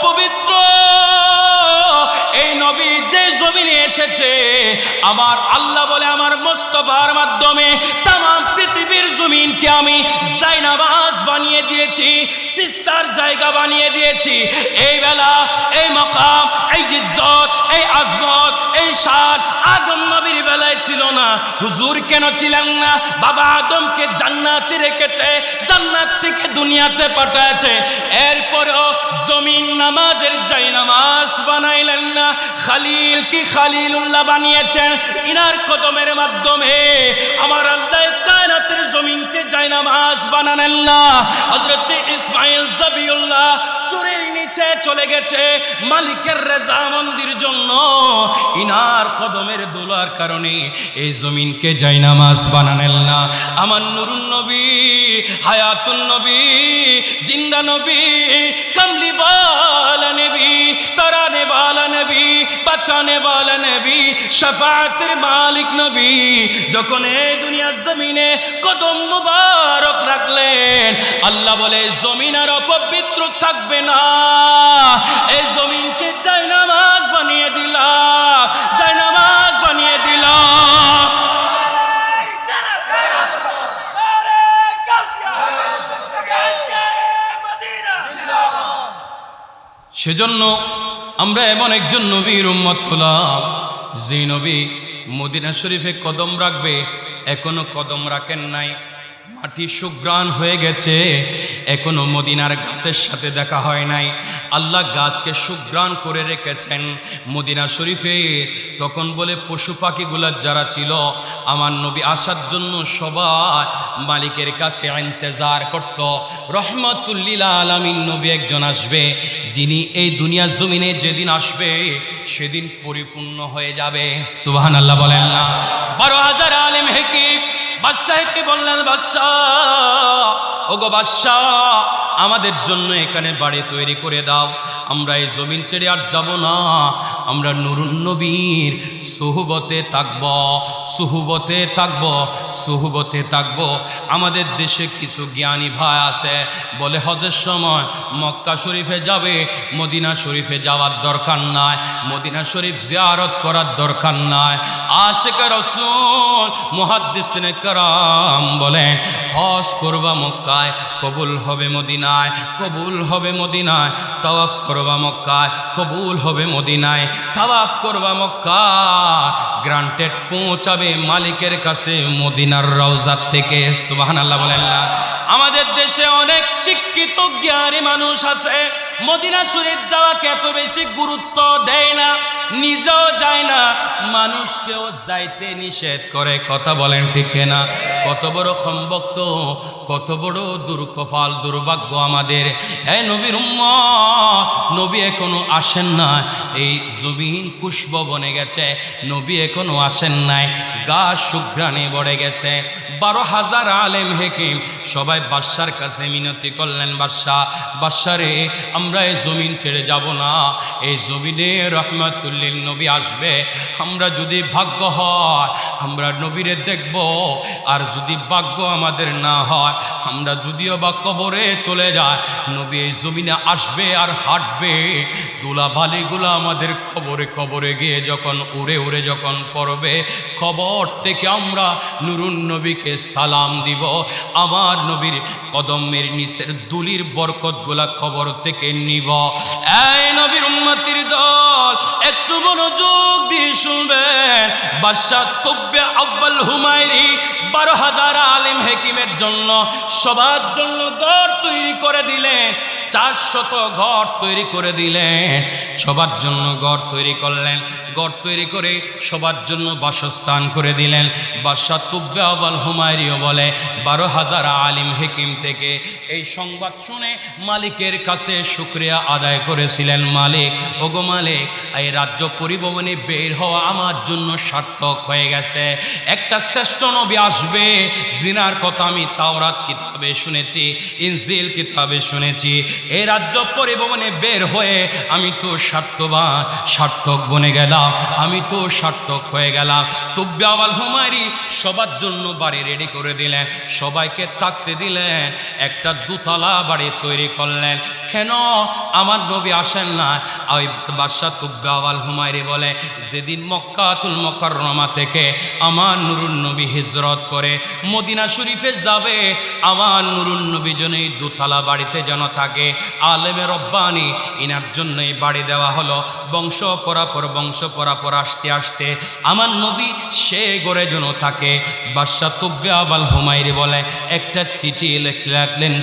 পবিত্র। এই নবী যে জমিনে এসেছে, আমার আল্লাহ বলে আমার মুস্তাফার মাধ্যমে তামাম পৃথিবীর জমিনকে আমি জায়নামাজ বানিয়ে দিয়েছি, সিজদার জায়গা বানিয়ে দিয়েছি। এই বেলা, এই মাকাম, এই ইজ্জত, এই আজমত, এই শান আদম নবীর বেলায় ছিল না। হুজুর কেন ছিলেন না? বাবা আদমকে জান্নাতে রেখেছে, জান্নাত থেকে দুনিয়াতে পাঠায়েছে, এরপরেও জমিন নামাজের জায়নামাজ বানাইলেন না। খালিল কি খালিলুল্লাহ বানিয়েছেন, ইনার কদমের মাধ্যমে আমার আল্লাহ কায়নাতের জমিনকে জায়নামাজ বানালেন না। হযরত ইসমাঈল যাবিউল্লাহ চুরির নিচে চলে গেছে মালিকের রেজামন্দির জন্য, ইনার কদমের দোলার কারণে এই জমিনকে জায়নামাজ বানালেন না। আমার নুরুন নবী, হায়াতুন নবী, জিন্দা নবী, কমলি ওয়ালা নবী, তরানে ওয়ালা নবী, বাঁচানে ওয়ালা নবী, শাফাআতের মালিক নবী যখন এই দুনিয়ার জমিনে কদম মুবারক রাখলেন, আল্লাহ বলে জমিন আর অপবিত্র থাকবে না, এই জমিনকে জায়নামাজ বানিয়ে দিলাম, জায়নামাজ বানিয়ে দিলাম। সেজন্য আমরা এমন একজন নবীর উম্মত হলাম, যে নবী মদিনা শরীফে কদম রাখবে, এখনো কদম রাখেন নাই, মাটি সুগ্রাণ হয়ে গেছে, এখনো মদিনার গাছের সাথে দেখা হয় নাই। আল্লাহ গাছকে সুগ্রাণ করে রেখেছেন মদিনা শরীফে। তখন বলে পশু পাখিগুলা যারা ছিল, আমার নবী আসার জন্য সবাই মালিকের কাছে ইন্তজার করত, রহমাতুল লিল আলামিন নবী একজন আসবে, যিনি এই দুনিয়ার জমিনে যেদিন আসবে সেদিন পরিপূর্ণ হয়ে যাবে। সুবহানাল্লাহ বলেন না? 12,000 আলেম হাকিম বাদশাহকে বললেন, বাদশাহ, ওগো বাদশাহ, আমাদের জন্য এখানে বাড়ি তৈরি করে দাও, আমরা এই জমিন ছেড়ে আর যাব না, আমরা নুরুন নবীর সুহবতে থাকব, সুহবতে থাকব, সুহবতে থাকব। আমাদের দেশে কিছু জ্ঞানী ভাই আছে, বলে হজের সময় মক্কা শরীফে যাবে, মদিনা শরীফে যাওয়ার দরকার নাই, মদিনা শরীফ জিয়ারত করার দরকার নাই। আশিক রাসূল মুহাদ্দিসিনে কেরাম বলেন, হজ করবা মক্কায়, কবুল হবে মদিনায়, কবুল হবে মদিনায়, তাওয়াফ করবা মক্কায়, কবুল হবে মদিনায়, তাওয়াফ করবা মক্কায়, গ্রান্টেড পৌঁছাবে মালিকের কাছে মদিনার রওজা থেকে। সুবহানাল্লাহ বলেন না? আমাদের দেশে অনেক শিক্ষিত জ্ঞানী মানুষ আছে, মদিনা শরীফ যাওয়াকে এত বেশি গুরুত্ব দেয় না, নিজেও যায় না, মানুষকেও যাইতে নিষেধ করে। কথা বলেন ঠিক না? কত বড় সম্ভক্ত, কত বড় দুর্কপাল, দুর্ভাগ্য আমাদের। এই নবীর উম্মত, নবী এখনো আসেন না, এই জমিন পুষ্প বনে গেছে, নবী এখনো আসেন নাই, গাছ শুক্রাণে ভরে গেছে। 12,000 আলেম হেকিম সবাই বাদশার কাছে মিনতি করলেন, বাদশা রে, আমরা এই জমিন ছেড়ে যাব না, এই জমিনে রহমাতুল্লিল নবী আসবে, আমরা যদি ভাগ্য হয় আমরা নবীরে দেখব, আর যদি ভাগ্য আমাদের না হয়, আমরা যদিও বা কবরে চলে যায়, নবী এই জমিনে আসবে আর হাঁটবে, ধুলাবালিগুলো আমাদের কবরে কবরে গিয়ে যখন উড়ে উড়ে যখন পড়বে, কবর থেকে আমরা নুরুন নবীকে সালাম দিব, আমার নবীর কদমের নিচের দুলির বরকতগুলা কবর থেকে নিব। এই নবীর উম্মতির দল, একটু মনোযোগ দিয়ে শুনবেন। বাদশা তুব্বে আউয়াল হুমায়রি 12,000 আলেম হেকিমের জন্য, সবার জন্য ঘর তৈরি করে দিলেন, 400 ঘর তৈরি করে দিলেন, সবার জন্য ঘর তৈরি করলেন, ঘর তৈরি করে সবার জন্য বাসস্থান করে দিলেন। বাদশা তুব্বে আউয়াল হুমায়রিও বলে 12,000 আলিম হেকিম থেকে এই সংবাদ শুনে মালিকের কাছে শুকরিয়া আদায় করেছিলেন, মালিক, ওগো মালিক, এই রাজ্য পরিভ্রমণে বের হওয়া আমার জন্য সার্থক হয়ে গেছে। একটা শ্রেষ্ঠ নবী আসবে, জিনার কথা আমি তাওরাত কিতাবে শুনেছি, ইনজিল কিতাবে শুনেছি, এই রাজ্য পরিভ্রমণে বের হয়ে আমি তো সার্থক বনে গেলাম, আমি তো সার্থক হয়ে গেলাম। তুব্বে আউয়াল হুমায়রি সবার জন্য বাড়ি রেডি করে দিলেন, সবাইকে থাকতে দিলেন, একটা দোতলা বাড়ি তৈরি করলেন। কেন আমার নবী আসেন না? ওই বাদশা তুব্বে আউয়াল হুমায়রি বলে, যেদিন মক্কাতুল মুকাররমা থেকে আমার নুরুন নবী হিজরত করে মদিনা শরীফে যাবে, আমার নুরুন নবী যেন এই দোতলা বাড়িতে যেন থাকে। আলেমে রব্বানি ইনার জন্যই বাড়ি দেওয়া হলো। বংশ পরাপর আসতে আসতে আমার নবী সে ঘরে যেন থাকে। বাদশা তুব্বে আউয়াল হুমায়রি বলে, একটা চিঠি লিখলেন,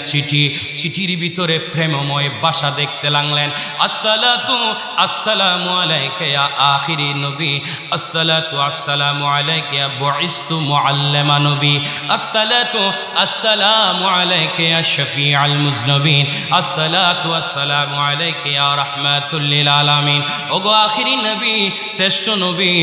চিঠির ভিতরে প্রেমময় ভাষা দেখতে লাগলেন। আসসালামু আলাইকা ইয়া আখিরি নবী, আসসালামু আলাইকা ইয়া বুইস্তু মুআল্লিমা নবী, আসসালামু আলাইকা ইয়া শফিউল মুজনবিন, আসসালামু আলাইকা ইয়া রাহমাতুল লিল আলামিন। ওগো আখিরি নবী, শ্রেষ্ঠ নবী,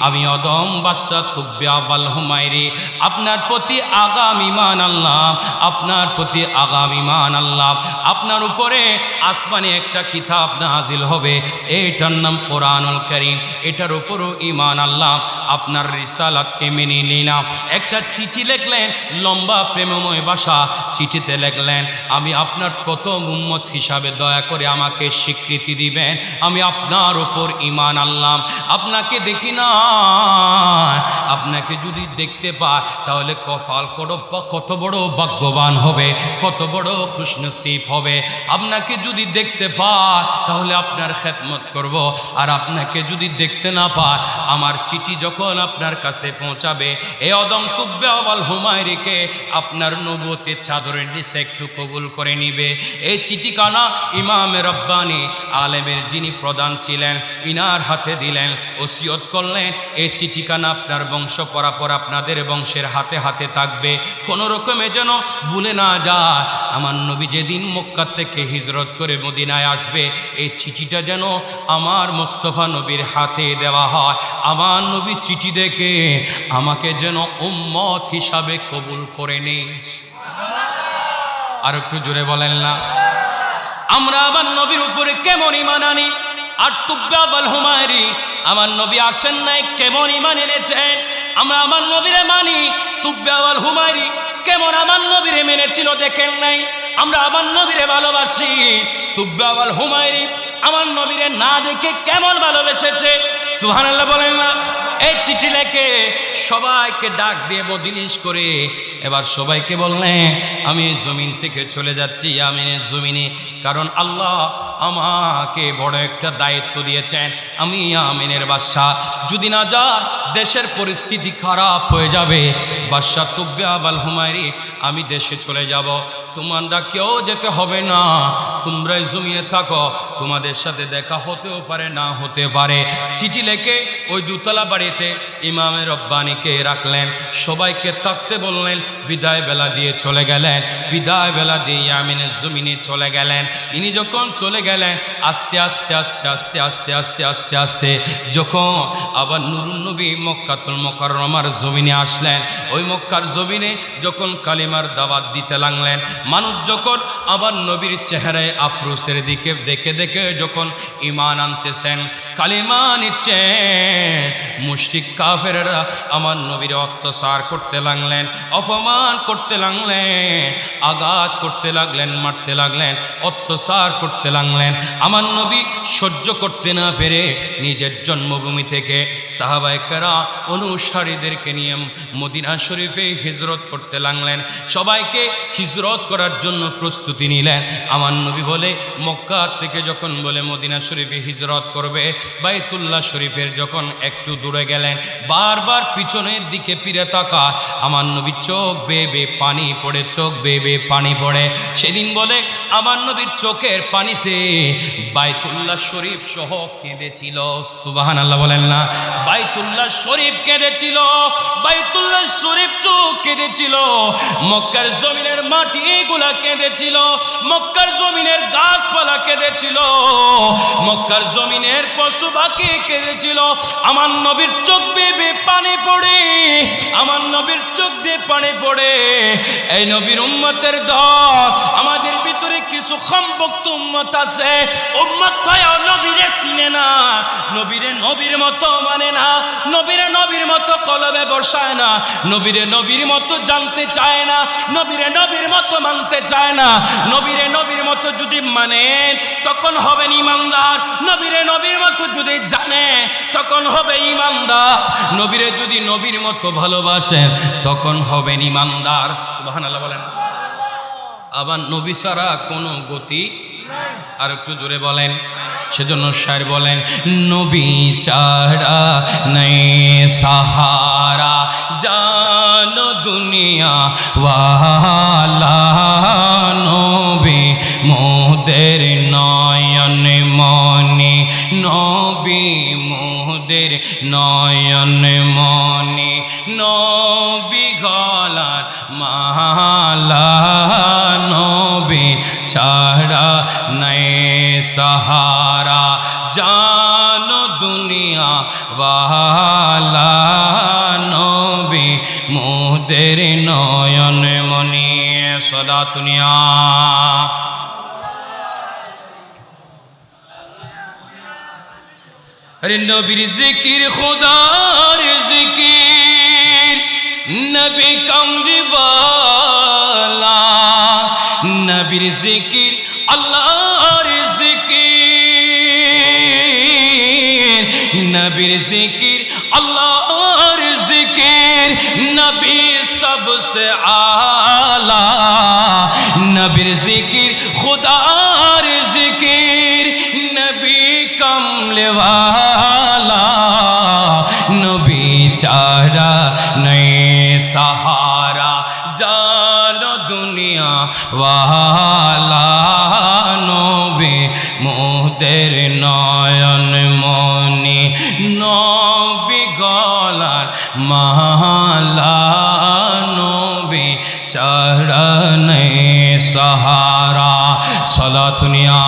আমি অদম বাদশা তুব্বে আউয়াল হুমায়রি আপনার প্রতি আগাম ঈমান আনলাম, আপনার প্রতি আগাম ঈমান আনলাম। আপনার উপরে আসমানে একটা কিতাব নাজিল হবে, এটার নাম কোরআনুল কারীম, এটার উপরও ঈমান আনলাম, আপনার রিসালাতকে মেনে নিলাম। একটা চিঠি লিখলেন, লম্বা প্রেমময় ভাষা, চিঠিতে লিখলেন, আমি আপনার প্রথম উম্মত হিসাবে দয়া করে আমাকে স্বীকৃতি দিবেন, আমি আপনার উপর ঈমান আনলাম। আপনাকে দেখি না, আপনাকে যদি দেখতে পায় তাহলে কপাল কত বড় ভাগ্যবান হবে, কত বড় খুশনসিব হবে। আপনাকে যদি দেখতে পায় তাহলে আপনার খেদমত করব, আর আপনাকে যদি দেখতে না পায়, আমার চিঠি যখন আপনার কাছে পৌঁছাবে, এ অদম তুব্বে আউয়াল হুমায়রিকে আপনার নবুয়তের চাদরের নিচে একটু কবুল করে নিবে। এই চিঠিখানা ইমামে রব্বানি আলেমের যিনি প্রধান ছিলেন ইনার হাতে দিলেন, ওসিয়ত করলেন, এই চিঠিখানা আপনার বংশ পরাপর আপনাদের বংশের হাতে হাতে থাকবে, কোনো রকমে যেন ভুলে না যায়। আমার নবী যেদিন মক্কা থেকে হিজরত করে মদিনায় আসবে, এই চিঠিটা যেন আমার মোস্তফা নবীর হাতে দেওয়া হয়, আমার নবী চিঠি দেখে আমাকে যেন উম্মত হিসাবে কবুল করে নেন। আর একটু জোরে বলেন না? আমরা আমার নবীর উপরে কেমন ঈমান আনি? আর তুব্বে আউয়াল হুমায়রি আমার নবী আসেন নাই, কেমন ঈমান এনেছেন? আমরা আমার নবীরে মানি, তুব্বে আউয়াল হুমায়রি কেমন আমার নবীরে মেনেছিল দেখেন নাই? আমরা আমার নবীরে ভালোবাসি, তুব্বে আউয়াল হুমায়রি আমার নবীরে না দেখে কেমন ভালোবেসেছে। সুবহানাল্লাহ বলেন না? এই চিঠি লেখে সবাইকে ডাক দিয়ে মজলিস করে এবার সবাইকে বললেন, আমি এই জমিন থেকে চলে যাচ্ছি ইয়ামেনের জমিনে, কারণ আল্লাহ আমাকে বড় একটা দায়িত্ব দিয়েছেন। আমি ইয়ামেনের বাদশাহ, যদি না যা দেশের পরিস্থিতি খারাপ হয়ে যাবে। বাদশাহ তুব্বা আল হুমায়রি, আমি দেশে চলে যাব, তোমরা কেউ যেতে হবে না, তোমরাই জমিনে থাকো, তোমাদের সাথে দেখা হতেও পারে না হতে পারে। চিঠি লেখে ওই দুতলা বাড়িতে ইমামে রব্বানিকে রাখলেন, সবাইকে থাকতে বললেন। বিদায় বেলা দিয়ে চলে গেলেন, বিদায় বেলা দিয়ে ইয়ামেনের জমিনে চলে গেলেন। ইনি যখন চলে গেলেন, আস্তে আস্তে আস্তে আস্তে আস্তে আস্তে আস্তে আস্তে যখন আবার নুরুন নবী মক্কাতুল মুকাররমার জমিনে আসলেন, ওই মক্কার জমিনে যখন কালিমার দাওয়াত দিতে লাগলেন, মানুষ যখন আবার নবীর চেহারায় আফরোসের দিকে দেখে দেখে যখন ঈমান আনতেছেন, কালিমা নিচ্ছেন, মুশরিক কাফেররা আমার নবীর অত্যাচার করতে লাগলেন, অপমান করতে লাগলেন, আঘাত করতে লাগলেন, মারতে লাগলেন, অত্যাচার করতে লাগলেন। আমার নবী সহ্য করতে না পেরে নিজের জন্মভূমি থেকে সাহাবায়ে কেরাম অনুসারীদেরকে নিয়ে মদিনা শরীফে হিজরত করতে লাগলেন। সবাইকে হিজরত করার জন্য প্রস্তুতি নিলেন। আমার নবী বলে মক্কা থেকে যখন বলে মদিনা শরীফে হিজরত করবে, বাইতুল্লাহ শরীফের যখন একটু দূরে গেলেন, বারবার পিছনের দিকে ফিরে তাকা, আমার নবী চোখ বেয়ে বেয়ে পানি পড়ে, চোখ বেয়ে বেয়ে পানি পড়ে। সেদিন বলে আমার নবীর চোখের পানিতে বাইতুল্লাহ শরীফ সহ কেঁদেছিল। সুবহানাল্লাহ বলেন না? বাইতুল্লাহ শরীফ কেঁদেছিল, বাইতুল্লাহ শরীফ চোখ কেঁদেছিল, মক্কার জমিনের মাটিগুলা কেঁদেছিল, মক্কার জমিনের গাছপালা কেঁদেছিল, মক্কার জমিনের পশু পাখি কেঁদেছিল। আমার নবীর চোখ বেয়ে বেয়ে পানি পড়ে, আমার নবীর চোখ দিয়ে পানি পড়ে। এই নবীর উম্মতের দল, আমাদের ভিতরে কিছু সম্ভক্ত উম্মত আছে, উম্মত হয়েও নবীরে চিনে না, নবীরে নবীর মতো মানে না, নবীরে নবীর মতো কলবে বসায় না, নবীরে নবীর মতো জানতে চায় না, নবীরে নবীর মতো মানতে চায় না। নবীরে নবীর মতো যদি মানেন তখন হবেন ইমানদার, নবীরে নবীর মতো যদি জানেন তখন হবে ইমানদার, নবীরে যদি নবীর মতো ভালোবাসেন তখন হবেন ইমানদার। সুবহানাল্লাহ বলেন? আবার নবী ছাড়া কোনো গতি, আর একটু জোরে বলেন। সেজন্য শায়ের বলেন, নবী ছাড়া নেই সাহারা, জানো দুনিয়া ওয়ালা, নবী মোদের নয়ন মনে, নবী মোদের নয়ন মনে, নবী গলার মালা, নবী ছাড়া নাই সাহারা, জানো দুনিয়া ওয়ালা, নবী মোদের নয়ন মনি। সালাতুনিয়া আরে নবীর জিকির, খুদার জিকির, নবী কামলিওয়ালা, নবীর জিকির, আল্লাহর জিকির, নবীর জিকির, আল্লাহর জিকির, নবী সবসে আলা, নবীর জিকির, খুদার জিকির, নবী কমলেওয়ালা, নবী ছাড়া নেই সাহারা, জানো দুনিয়া ওয়ালা, নবী মোদের নয়ন মনি, নবী গলার মালা, নবী ছাড়া নেই সাহারা। সালাতুনিয়া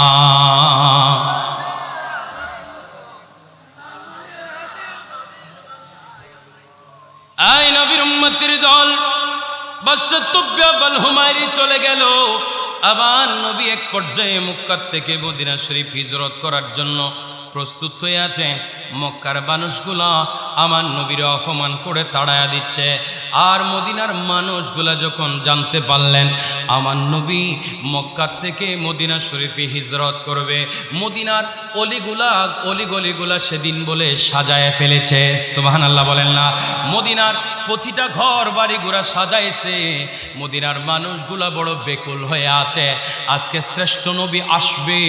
আই নবীর উম্মতের দল, বাদশা তুব্বা আল হুমায়রি চলে গেল। আবার নবী এক পর্যায়ে মক্কা থেকে মদিনা শরীফ হিজরত করার জন্য প্রস্তুত হয়ে আছেন। মক্কার মানুষগুলা আমার নবীর অপমান করে তাড়ায়া দিচ্ছে। আর মদিনার মানুষগুলা যখন জানতে পারলেন আমার নবী মক্কার থেকে মদিনা শরীফে হিজরত করবে, মদিনার অলিগলিগুলা সেদিন বলে সাজায় ফেলেছে। সুবহানাল্লাহ বলেন না? মদিনার প্রতিটা ঘর বাড়িগুলা সাজাইছে। মদিনার মানুষগুলা বড় বেকুল হয়ে আছে, আজকে শ্রেষ্ঠ নবী আসবে।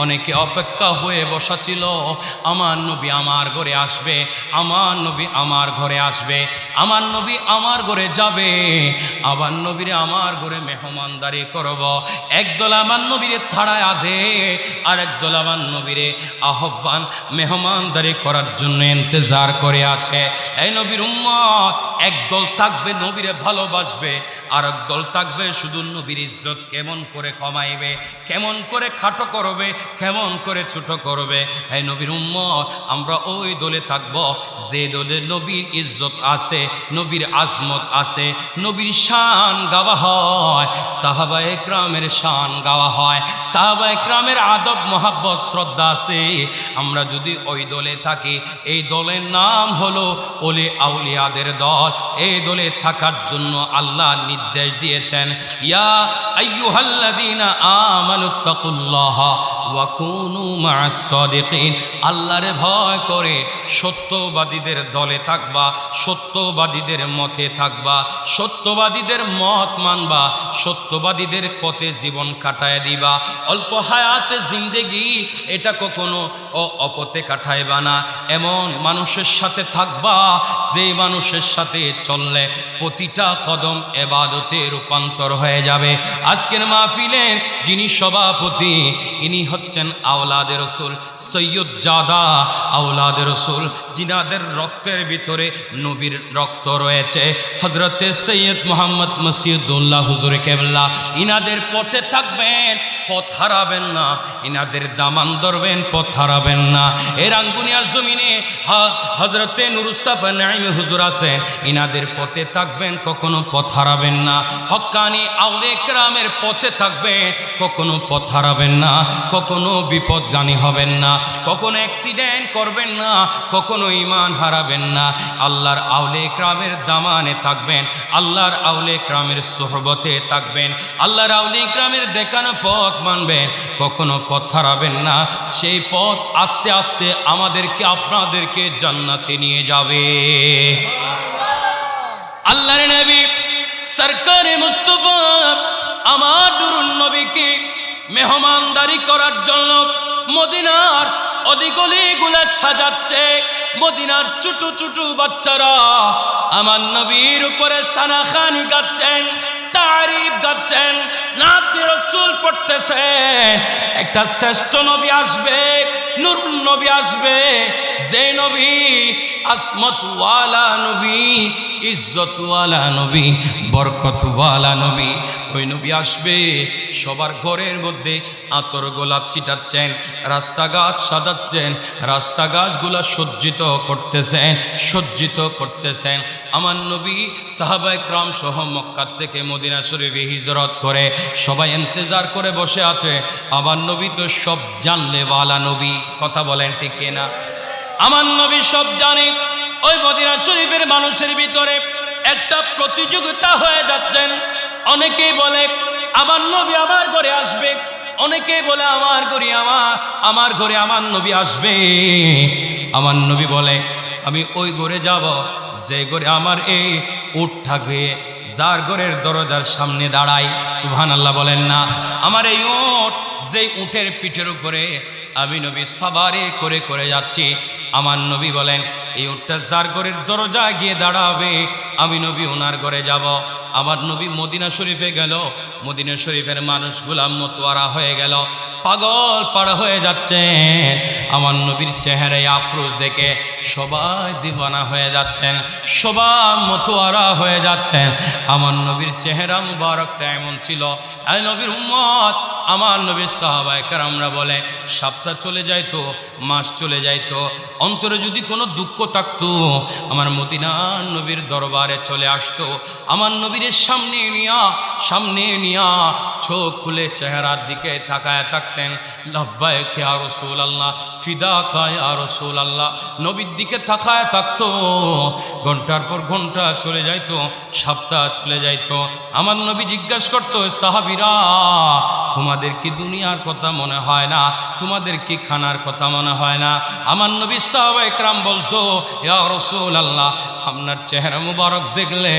অনেকে অপেক্ষা হয়ে বসা ছিল, আমার নবী আমার ঘরে আসবে, আমার নবী আমার ঘরে আসবে, আমার নবী আমার ঘরে যাবে, আমার নবীরে আমার ঘরে মেহমানদারি করব। একদল আমার নবীরে থাড়ায়া দে, আর একদল আমার নবীরে আহ্বান মেহমানদারি করার জন্য ইন্তজার করে আছে। এই নবীর উম্মত একদল থাকবে নবীরে ভালোবাসবে, আর একদল থাকবে শুধু নবীর ইজ্জত কেমন করে কমাইবে, কেমন করে খাটো করবে, কেমন করে ছোট করবে। এই নবীর উম্মত আমরা ওই দলে থাকব যে দলে নবীর ইজ্জত আছে, নবীর আজমত আছে, নবীর শান গাওয়া হয়, সাহাবায়ে কেরামের শান গাওয়া হয়, সাহাবায়ে কেরামের আদব মহাব্বত শ্রদ্ধা আছে। আমরা যদি ওই দলে থাকি, এই দলের নাম হলো ওলি আউলিয়াদের দল। এই দলে থাকার জন্য আল্লাহ নির্দেশ দিয়েছেন, ইয়া আইয়ুহাল্লাযীনা আমানুত্তাকুল্লাহা ওয়া কুনু মা'আস সাদিকিন। আল্লাহরে ভয় করে সত্যবাদীদের দলে থাকবা, সত্যবাদীদের মতে থাকবা, সত্যবাদীদের মত মানবা, সত্যবাদীদের পথে জীবন কাটায় দিবা। অল্প হায়াতে জিন্দেগি এটা কখনো অপথে কাটাইবা না। এমন মানুষের সাথে থাকবা যে মানুষের সাথে চললে প্রতিটা কদম ইবাদতে রূপান্তর হয়ে যাবে। আজকের মাহফিলের যিনি সভাপতি, ইনি হচ্ছেন আওলাদে রাসূল, সৈয়দ জাদা আওলাদে রাসূল, জিনাদের রক্তের ভিতরে নবীর রক্ত রয়েছে। হযরতে সৈয়দ মুহাম্মদ মসিউদ্দৌলা হুজুর কেবলা, ইনাদের পথে থাকবেন, পথ হারাবেন না। ইনাদের দামান ধরবেন, পথ হারাবেন না। এর রাঙ্গুনিয়ার জমিনে হযরতে নুরুসসাফা নাঈমী হুজুর আছেন, ইনাদের পথে থাকবেন, কখনো পথ হারাবেন না। হক্কানি আউলিয়া কেরামের পথে থাকবেন, কখনো পথ হারাবেন না, কখনো বিপদগামী হবেন না, কখনো অ্যাক্সিডেন্ট করবেন না, কখনো ঈমান হারাবেন না। আল্লাহর আউলিয়া কেরামের দামানে থাকবেন, আল্লাহর আউলিয়া কেরামের সোহবতে থাকবেন, আল্লাহর আউলিয়া কেরামের দেখানো পথ মানবেন, কখনো পথ হারাবেন না। সেই পথ আস্তে আস্তে আমাদেরকে আপনাদেরকে জান্নাতে নিয়ে যাবে। আল্লাহর নবী সরকারে মুস্তাফা আমার নুরুন নবীকে মেহমানদারি করার জন্য মদিনার অলিগলিগুলা সাজাচ্ছে। মদিনার ছোট ছোট বাচ্চারা আমার নবীর উপরে সানাখানি গাচ্ছেন, তারিফ গাচ্ছেন, নাতে রাসূল পড়তেছেন। একটা শ্রেষ্ঠ নবী আসবে, নূর নবী আসবে, যে নবী আসমতওয়ালা নবী, ইজ্জতওয়ালা নবী, বরকতওয়ালা নবী। ওই নবী আসবে, সবার ঘরের মধ্যে আতর গোলাপ ছিটাচ্ছেন, রাস্তাঘাট সাজাচ্ছেন, রাস্তাঘাটগুলা সজ্জিত করতেছেন, সজ্জিত করতেছেন। আমার নবী সাহাবায়ে কেরাম সহ মক্কা থেকে মদিনা শরীফে হিজরত করে সবাই ইন্তজার করে বসে আছে। আমার নবী তো সব জানলেওয়ালা নবী, কথা বলেন ঠিক কিনা? আমার নবী সব জানে। ওই মদিনা শরীফের মানুষের ভিতরে একটা প্রতিযোগিতা হয়ে যাচ্ছেন। অনেকেই বলে আমার নবী আমার ঘরে আসবে, অনেকেই বলে আমার ঘরে আমার নবী আসবে। আমার নবী বলে আমি ওই ঘরে যাব যে ঘরে আমার এই উট থাকবে, যার ঘরের দরজার সামনে দাঁড়াই। সুবহানাল্লাহ বলেন না? আমার এই উট, যে উটের পিঠের উপরে আমি নবী সাবারে করে করে যাচ্ছি, আমার নবী বলেন এই উটটা যার ঘরের দরজায় গিয়ে দাঁড়াবে আমি নবী ওনার ঘরে যাব। আমার নবী মদিনা শরীফে গেল, মদিনা শরীফের মানুষগুলা মতোয়ারা হয়ে গেল, পাগল পাড়া হয়ে যাচ্ছেন। আমার নবীর চেহারায় আফরোজ দেখে সবাই দিওয়ানা হয়ে যাচ্ছেন, সবাই মতোয়ারা হয়ে যাচ্ছেন। আমার নবীর চেহারা মুবারকটা এমন ছিল, এই নবীর উম্মত আমার নবীর সাহাবায়ে কেরামরা বলে সপ্তাহ সপ্তাহ চলে যাইতো, মাস চলে যাইতো, অন্তরে যদি কোনো দুঃখ থাকতো আমার মদিনার নবীর দরবারে চলে আসতো। আমার নবীর সামনে নিয়া চোখ খুলে চেহারার দিকে তাকায় থাকতেন। লাব্বাইক ইয়া রাসূলুল্লাহ, ফিদাকা ইয়া রাসূলুল্লাহ, নবীর দিকে তাকায় থাকতো। ঘন্টার পর ঘন্টা চলে যাইতো, সপ্তাহ চলে যাইতো। আমার নবী জিজ্ঞাসা করতো, সাহাবীরা তোমাদের কি দুনিয়ার কথা মনে হয় না? তোমাদের কি খানার কথা মনে হয় না? আমার নবী সাহাবায়ে কেরাম বলতো, ইয়া রাসূলুল্লাহ, আপনার চেহারা মুবারক দেখলে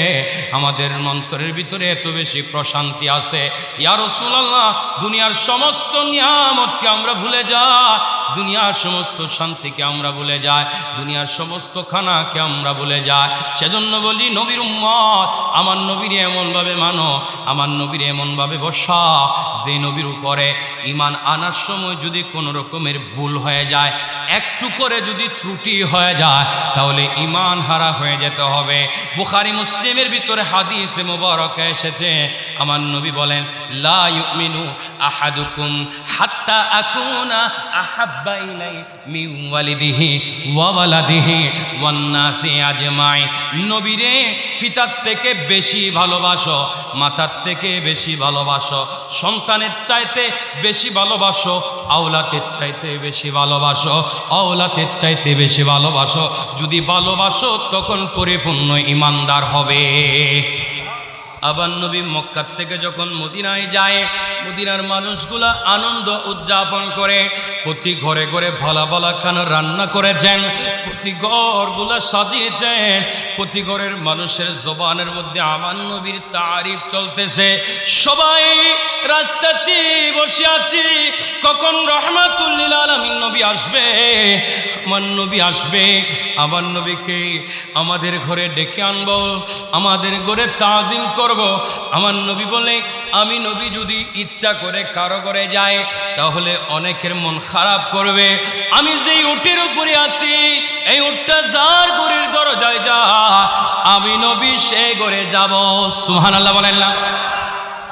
আমাদের অন্তরের ভিতরে এত বেশি প্রশান্তি আছে। ইয়া রাসূলুল্লাহ, দুনিয়ার সমস্ত নিয়ামতকে আমরা ভুলে যাই, দুনিয়ার সমস্ত শান্তিকে আমরা ভুলে যাই, দুনিয়ার সমস্ত খানাকে আমরা ভুলে যাই। সেজন্য বলি নবীর উম্মত, আমার নবীর এমনভাবে মানো, আমার নবীর এমনভাবে বসা যে নবীর উপরে ঈমান আনার সময় যদি কোনো রকমের ভুল হয়ে যায়, একটু করে যদি ত্রুটি হয়ে যায়, তাহলে ঈমান হারা হয়ে যেতে হবে। বুখারী মুসলিমের ভিতরে হাদিসে মুবারকে এসেছে, আমার নবী বলেন, লা ইউমিনু আহাদুকুম হাত্তা আকুনা আহাব্বা ইলাইহি মিন ওয়ালিদিহি ওয়া ওয়ালাদিহি ওয়ান নাসি আজমাইন। নবীরে পিতার থেকে বেশি ভালোবাসো, মাতার থেকে বেশি ভালোবাসো, সন্তানের চাইতে বেশি ভালোবাসো, আওলাদের চাইতে বেশি ভালোবাসো, আওলাদের চাইতে বেশি ভালোবাসো। যদি ভালোবাসো তখন পরিপূর্ণ ঈমানদার হবে। আবার নবী মক্কা থেকে যখন মদিনায় যায়, মদিনার মানুষগুলা আনন্দ উদযাপন করে, প্রতি ঘরে ঘরে ভালো ভালো খানা রান্না করেছেন, প্রতি ঘরগুলা সাজিয়েছেন, প্রতি ঘরের মানুষের জবানের মধ্যে আমার নবীর তারিফ চলতেছে। সবাই রাস্তা চেয়ে বসে আছি, কখন রহমাতুল লিল আলামিন নবী আসবে, আমার নবী আসবে, আমার নবীকে আমাদের ঘরে ডেকে আনবো, আমাদের ঘরে তাজিম করব। আমার নবী বলে, আমি নবী যদি ইচ্ছা করে কারো ঘরে যায় তাহলে অনেকের মন খারাপ করবে। আমি যেই উটের উপরে আছি, এই উটটা যার ঘরের দরজায় যা, আমি নবী সে ঘরে যাব। সুবহানাল্লাহ বলেন না?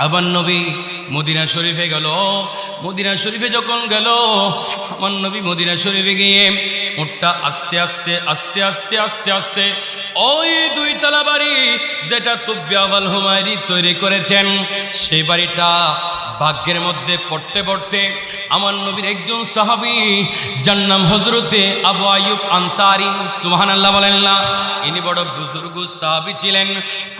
আবার নবী মদিনা শরীফে গেল। মদিনা শরীফে যখন গেল, আমার নবী মদিনা শরীফে গিয়ে উটটা আস্তে আস্তে আস্তে আস্তে আস্তে আস্তে ওই দুইতলা বাড়ি যেটা তুব্বিয়া আল হুমায়রি তৈরি করেছেন, সেই বাড়িটা ভাগ্যের মধ্যে পড়তে পড়তে আমার নবীর একজন সাহাবী, যার নাম হযরতে আবু আইয়ুব আনসারী, সুবহানাল্লাহ বলেন না? ইনি বড় বুজুর্গ সাহাবী ছিলেন,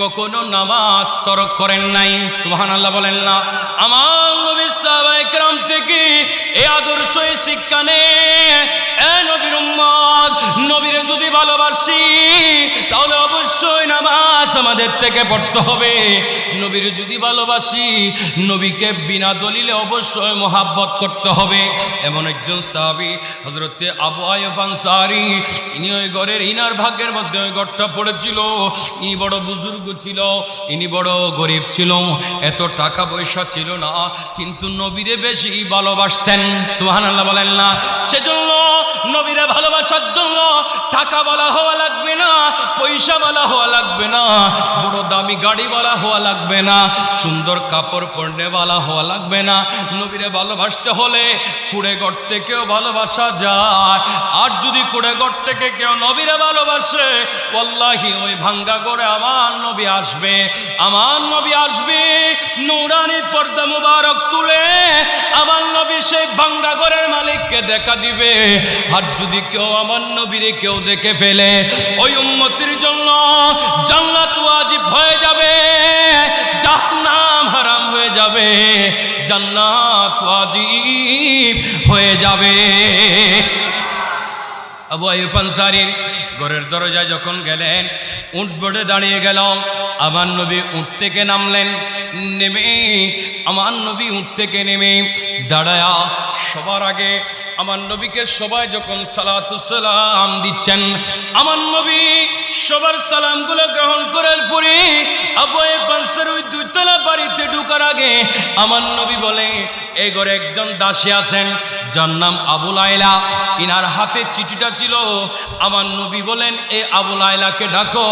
কখনো নামাজ তরক করেন নাই। সুবহানাল্লাহ বলেন না? আমার নবী সাহাবায়ে কেরাম থেকে এই আদর্শ শিক্ষা নে। এ নবীর উম্মত, নবীরে যদি ভালোবাসি তাহলে অবশ্যই নামাজ আমাদের থেকে পড়তে হবে। নবীরে যদি ভালোবাসি, নবীকে বিনা দলিলে অবশ্যই মহাব্বত করতে হবে। এমন একজন সাহাবী হযরতে আবু আইয়ুব আনসারী, ইনি ওই ঘরের, ইনার ভাগ্যের মধ্যে ওই ঘরটা পড়েছিল। ইনি বড় বুজুর্গ ছিল, ইনি বড় গরিব ছিল, এত টাকা পয়সা ছিল না, কিন্তু নবীরে বেশি ভালোবাসতেন। সুবহানাল্লাহ বলেন না? সেজন্য নবীরে ভালোবাসার জন্য টাকা বলা হওয়া লাগবে না, পয়সা বলা হওয়া লাগবে না, বড় দামি গাড়ি বলা হওয়া লাগবে না, সুন্দর কাপড় পরনে বলা হওয়া লাগবে না। নবীরে ভালোবাসতে হলে কুড়ে ঘর থেকেও ভালোবাসা যায়। আর যদি কুড়ে ঘর থেকে কেউ নবীরে ভালোবাসে, ওয়াল্লাহি ওই ভাঙ্গা ঘরে আমার নবী আসবে, আমার নবী আসবে, নূরানি পর্দা মুবারক তুলে আমার নবী সেই ভাঙ্গা ঘরের মালিককে দেখা দিবে। আর যদি কেউ আমার নবীরে কেউ দেখে ফেলে, ওই উম্মতের জন্য জান্নাত ওয়াজিব হয়ে যাবে, জাহান্নাম হারাম হয়ে যাবে, জান্নাত ওয়াজিব হয়ে যাবে। আবু আইয়ুব আনসারীর ঘরের দরজায় যখন গেলেন, উট বোর্ডে দাঁড়িয়ে গেল। আমার নবী উট থেকে নামলেন, নেমে আমার নবী উট থেকে নেমে দাঁড়ায়া সবার আগে আমার নবীকে সবাই যখন সালাতু সালাম দিচ্ছেন, আমার নবী সবার সালামগুলো গ্রহণ করার পরে আবু পালসার ওই দুইতলা বাড়িতে ঢোকার আগে আমার নবী বলে এই ঘরে একজন দাসী আছেন যার নাম আবু লাইলা, ইনার হাতে চিঠিটা ছিল। আমার নবী বলেন এ আবু লাইলাকে ডাকো,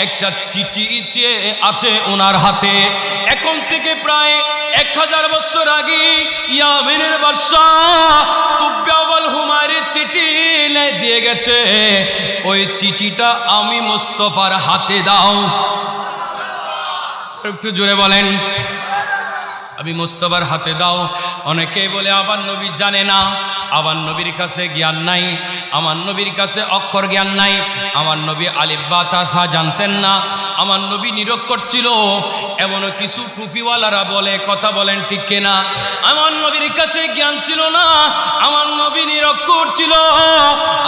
একটা চিঠি আছে ওনার হাতে। এখন থেকে প্রায় 1000 বছর আগে ইয়ামেনের বাদশাহ তুব্বাউল হুমায়রের চিঠি দিয়ে গেছে, ওই চিঠিটা আমি মুস্তাফার হাতে দাও। একটু জোরে বলেন, আমি মুস্তাফার হাতে দাও। অনেকেই বলে আমার নবী জানে না, আমার নবীর কাছে জ্ঞান নাই, আমার নবীর কাছে অক্ষর জ্ঞান নাই, আমার নবী আলিফ বা তা জানতেন না, আমার নবী নিরক্ষর ছিল। এমনও কিছু টুপিওয়ালারা বলে, কথা বলেন ঠিক কিনা? আমার নবীর কাছে জ্ঞান ছিল না, আমার নবী নিরক্ষর ছিল।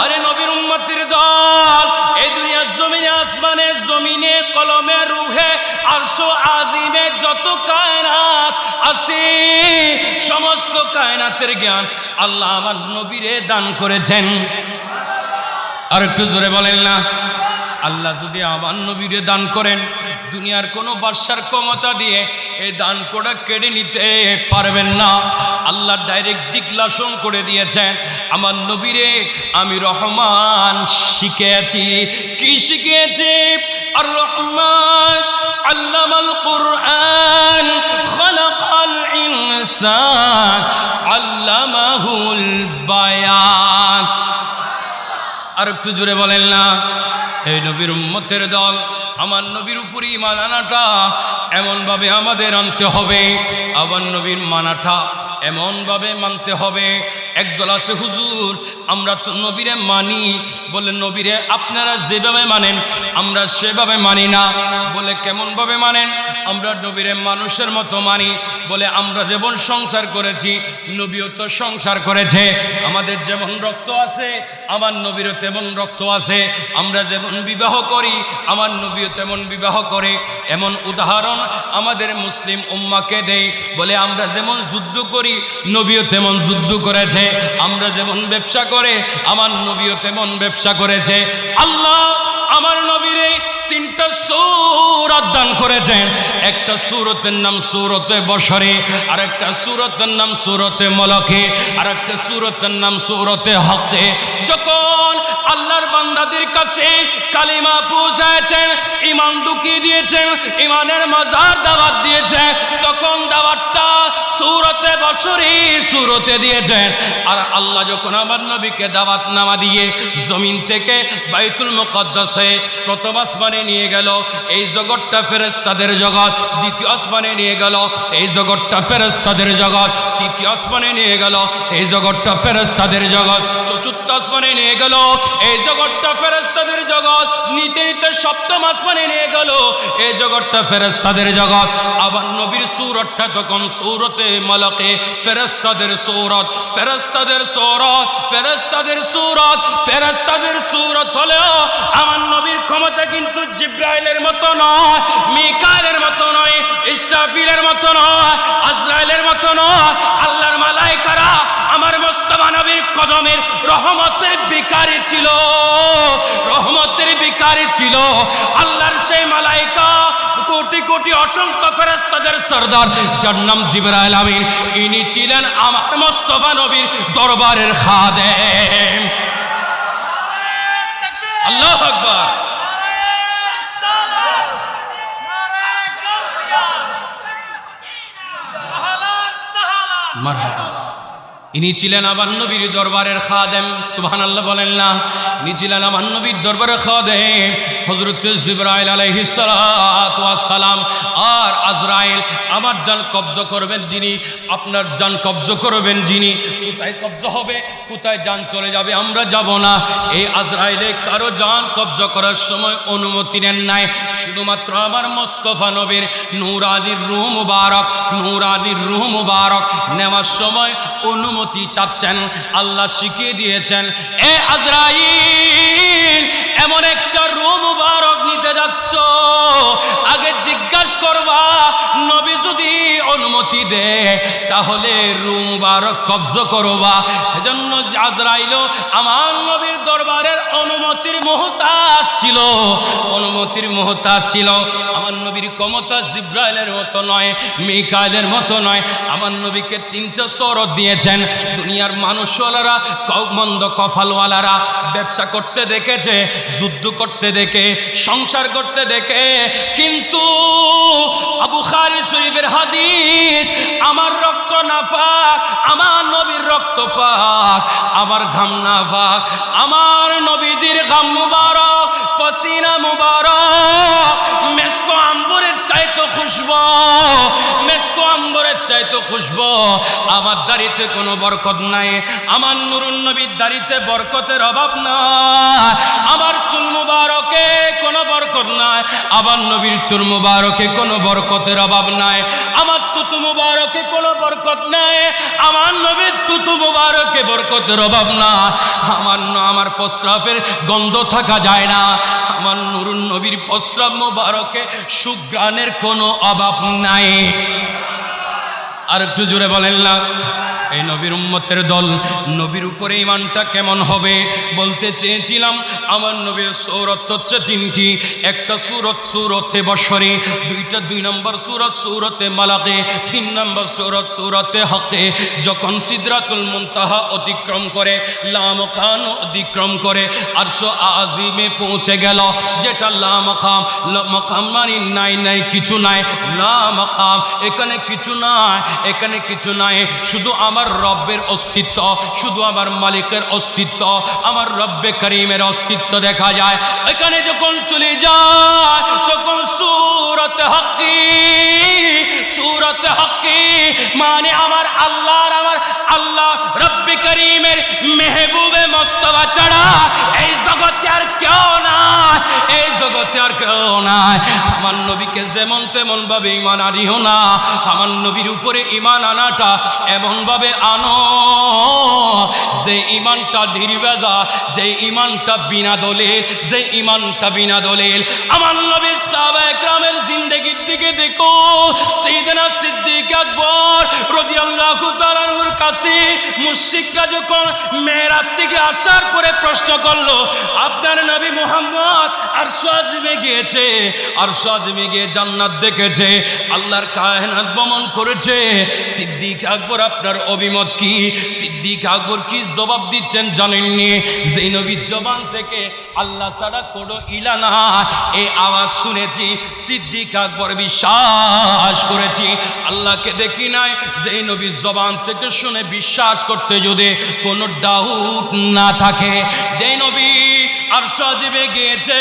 আরে নবীর উম্মতের দল এই দুনিয়ার জমিনে, আসমানের জমিনে, কলমে, রুহে, আরশো আজিমে যত কায়নাত আছে সমস্ত কায়নাতের জ্ঞান আল্লাহ আমার নবীরে দান করেছেন। আর একটু জোরে বলেন না। আল্লাহ যদি আমার নবীরে দান করেন, দুনিয়ার কোনো বাদশার ক্ষমতা দিয়ে এই দান কোটা কেড়ে নিতে পারবেন না। আল্লাহ ডাইরেক্ট ডিক্লারেশন করে দিয়েছেন, আমার নবীরে আমি রহমান শিখিয়েছি। কি শিখিয়েছি? আর রহমান আল্লামাল কুরআন খালাকাল ইনসান আল্লামাহুল বায়ান। আর একটু জোরে বলেন না। এই নবীর উম্মতের দল, আমার নবীর উপরই ঈমান আনাটা এমনভাবে আমাদের আনতে হবে, আমার নবীর মানাটা এমনভাবে মানতে হবে। একদল আছে হুজুর আমরা তো নবীরে মানি, বলে নবীরে আপনারা যেভাবে মানেন আমরা সেভাবে মানি না। বলে কেমনভাবে মানেন? আমরা নবীরে মানুষের মতো মানি। বলে আমরা যেমন সংসার করেছি নবীও তো সংসার করেছে, আমাদের যেমন রক্ত আছে আমার নবীরও তেমন রক্ত আছে, আমরা যেমন বিবাহ করি আমার নবীও তেমন বিবাহ করে। এমন উদাহরণ আমাদের মুসলিম উম্মাকে দেই। বলে আমরা যেমন যুদ্ধ করি নবীও তেমন যুদ্ধ করেছে, আমরা যেমন ব্যবসা করে আমার নবীও তেমন ব্যবসা করেছে। আল্লাহ আমার নবীরে 3টা সূরত দান করেছেন। একটা সূরতের নাম সূরতে বশরে, আর একটা সূরতের নাম সূরতে মলকে, আর একটা সূরতের নাম সূরতে হকে। যখন আল্লাহর বান্দাদের কাছে কালিমা পৌঁছায়ছেন, ঈমান ঢুকিয়ে দিয়েছেন, ঈমানের মাজার দাওয়াত দিয়েছেন, তখন দাওয়াতটা সূরতে বশরে সূরতে দিয়েছেন। আর আল্লাহ যখন আমার নবীকে দাওয়াত নামা দিয়ে জমিন থেকে বাইতুল মুকদ্দাসে প্রথম আসমানে নিয়ে গেল, এই জগৎটা ফেরেশতাদের জগৎ। দ্বিতীয় আসমানে নিয়ে গেল, এই জগৎটা ফেরেশতাদের জগৎ। তৃতীয় আসমানে নিয়ে গেল, এই জগৎটা ফেরেশতাদের জগৎ। চতুর্থ আসমানে নিয়ে গেল, এই জগৎটা ফেরেশতাদের জগৎ। নিতে নিতে সপ্তম আসমানে নিয়ে গেল, এই জগৎটা ফেরেশতাদের জগৎ। আবার নবীর সূরতটা তখন সূরতে মলকে, ফেরেশতাদের সূরত, ফেরেশতাদের সূরত, ফেরেশতাদের সূরত, ফেরেশতাদের সূরত হলেও আমার নবীর ক্ষমতা কিন্তু জিব্রাইলের মতো নয়, মিকাইলের মতো নয়, ইসরাফিলের মতো নয়, আজরাইলের মতো নয়। আল্লাহর মালায়েকারা আমার মুস্তাফা নবীর কদমের রহমতের ভিখারি ছিল, রহমতের ভিখারি ছিল। আল্লাহর সেই মালায়েকা কোটি কোটি অসংখ্য ফেরেশতাদের সরদার যার নাম জিবরাইল আমিন, ইনি ছিলেন আমার মুস্তাফা নবীর দরবারের খাদেম। আল্লাহু আকবার। মারহাবা। ইনি ছিলেন আমার নবীর দরবারের খাদেম। সুবহানাল্লাহ বলেন না। ইনি ছিলেন আমার নবীর দরবারের খাদেম হযরত জিবরাইল আলাইহিস সালাতু ওয়াস সালাম। আর আজরাইল আমার জান কবজা করবেন যিনি, আপনার জান কবজা করবেন যিনি। কোথায় কবজা হবে, কোথায় জান চলে যাবে আমরা যাব না। এই আজরাইলে কারো জান কবজা করার সময় অনুমতি নেন নাই, শুধুমাত্র আমার মুস্তাফা নবীর নূরানির রূহ মুবারক, নূরানির রূহ মুবারক নেওয়ার সময় অনুমতি চাচ্ছেন। আল্লাহ শিখিয়ে দিয়েছেন, এ আজরাইল এমন একটা রূহ মুবারক নিতে যাচ্ছ, আগে জিজ্ঞাসা করবা, নবী যদি অনুমতি দেয় তাহলে রূহ মুবারক কবজ করবা। এজন্য আজরাইল আমার নবীর দরবারের অনুমতির মুহতাজ ছিল, অনুমতির মুহতাজ ছিল। আমার নবীর ক্ষমতা জিব্রাইলের মতো নয়, মিকাইলের মতো নয়। আমার নবীকে 3টা সরদ দিয়েছেন। দুনিয়ার মানুষওয়ালারা, মন্দ কপালওয়ালারা ব্যবসা করতে দেখেছে, যুদ্ধ করতে দেখে, সংসার করতে দেখে, কিন্তু বুখারী শরীফের হাদিস, আমার রক্ত না পাক, আমার নবীর রক্ত পাক, আমার ঘাম না পাক, আমার নবীজির ঘাম মুবারক, পসিনা মুবারক মেসকো আম্বরের চাইতো খুশবু, মেসকো আম্বরের চাইতো খুশবু। আমার দাড়িতে কোনো বরকত নাই, আমার নুরুন নবীর দাড়িতে বরকতের অভাব নাই। আমার চুল মুবারকে কোনো বরকত নাই, আমার নবীর চুল মুবারকে কোনো বরকতের অভাব নাই। আমার তুতু মুবারকে কোনো বরকত নাই, আমার নবীর তুতু মুবারকে বরকতের অভাব না। আমার প্রস্রাবের গন্ধ থাকা যায় না, আমার নুরুন নবীর প্রস্রাব মুবারকে সুঘ্রাণের কোনো অভাব নাই। আর একটু জোরে বলেন না। এই নবীর উম্মতের দল, নবীর উপরে ঈমানটা কেমন হবে বলতে চেয়েছিলাম। আমার নবীর সূরত হচ্ছে 3টি, একটা সূরত সূরতে বশরে, 2 নম্বর সূরত সূরতে মালাকে, 3 নম্বর সূরত সূরতে হকে। যখন সিদরাতুল মুনতাহা অতিক্রম করে, লা মাকাম অতিক্রম করে, আরশ আজিমে পৌঁছে গেল, যেটা লা মাকাম, লা মাকাম মানে নাই কিছু নাই, লা মাকাম এখানে কিছু নাই, এখানে কিছু নাই, শুধু আমার রব্বের অস্তিত্ব, শুধু আমার মালিকের অস্তিত্ব, আমার রব্বে করিমের অস্তিত্ব দেখা যায়। এখানে যখন চলে যায় তখন সূরতে হকি, সূরতে হকি মানে আমার আল্লাহ রব্বে করিমের মেহবুবে মুস্তাফা ছাড়া এই জগতে আর কেউ নাই, এই জগতে আর কেউ নাই। আমার নবীকে যেমন তেমন ভাবে ঈমান আনিও না, আমার নবীর উপরে ঈমান আনাটা এমন ভাবে আনো যে ঈমানটা নির্ভেজাল, যে ঈমানটা বিনা দলিল, যে ঈমানটা বিনা দলিল। আমার নবীর সাহাবায়ে কেরামের জিন্দেগির দিকে দেখো। সাইয়েদনা সিদ্দিক আকবর রাদিয়াল্লাহু তাআলা আনহুর কাছে মুশরিকরা যখন মেরাজ থেকে আসার পরে প্রশ্ন করলো, আপনার নবী মুহাম্মদ আরশ আজিমে গিয়েছে, আরশ আজিমে গিয়ে জান্নাত দেখেছে, আল্লাহর কায়নাত ভ্রমণ করেছে, সিদ্দিক আকবর আপনার অভিমত কি? সিদ্দিক আকবর কি জবাব দিচ্ছেন জানেননি? যে নবীর জবান থেকে আল্লাহ ছাড়া কোনো ইলা না, এই আওয়াজ শুনেছি, সিদ্দিক আকবর বিশ্বাস করেছি। আল্লাহকে দেখি নাই, যে নবীর জবান থেকে শুনে বিশ্বাস করতে যদি কোনো ডাউট না থাকে। যে নবী আরশ আজিমে গিয়েছে,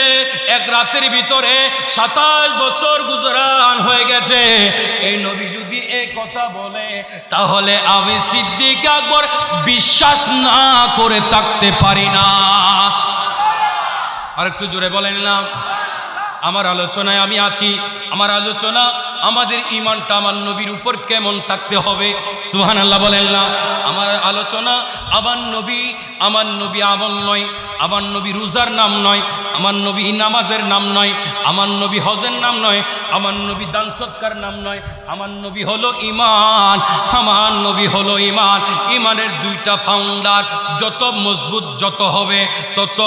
এক রাতের ভিতরে 27 বছর গুজরান হয়ে গেছে, এই নবী যদি এই কথা বলে তাহলে আমি সিদ্দিক আকবর বিশ্বাস না করে থাকতে পারি না। আর একটু জোরে বলেন না। আমার আলোচনায় আমি আছি, আমার আলোচনা আমাদের ঈমানটা আমার নবীর উপর কেমন থাকতে হবে, সুবহানাল্লাহ বলেন না। আমার আলোচনা আমার নবী আমল নয়, আমার নবী রোজার নাম নয়, আমার নবী নামাজের নাম নয়, আমার নবী হজের নাম নয়, আমার নবী দান সৎকার নাম নয়, আমার নবী হলো ঈমান, আমার নবী হলো ঈমান। ঈমানের 2টা ফাউন্ডার যত মজবুত যত হবে তত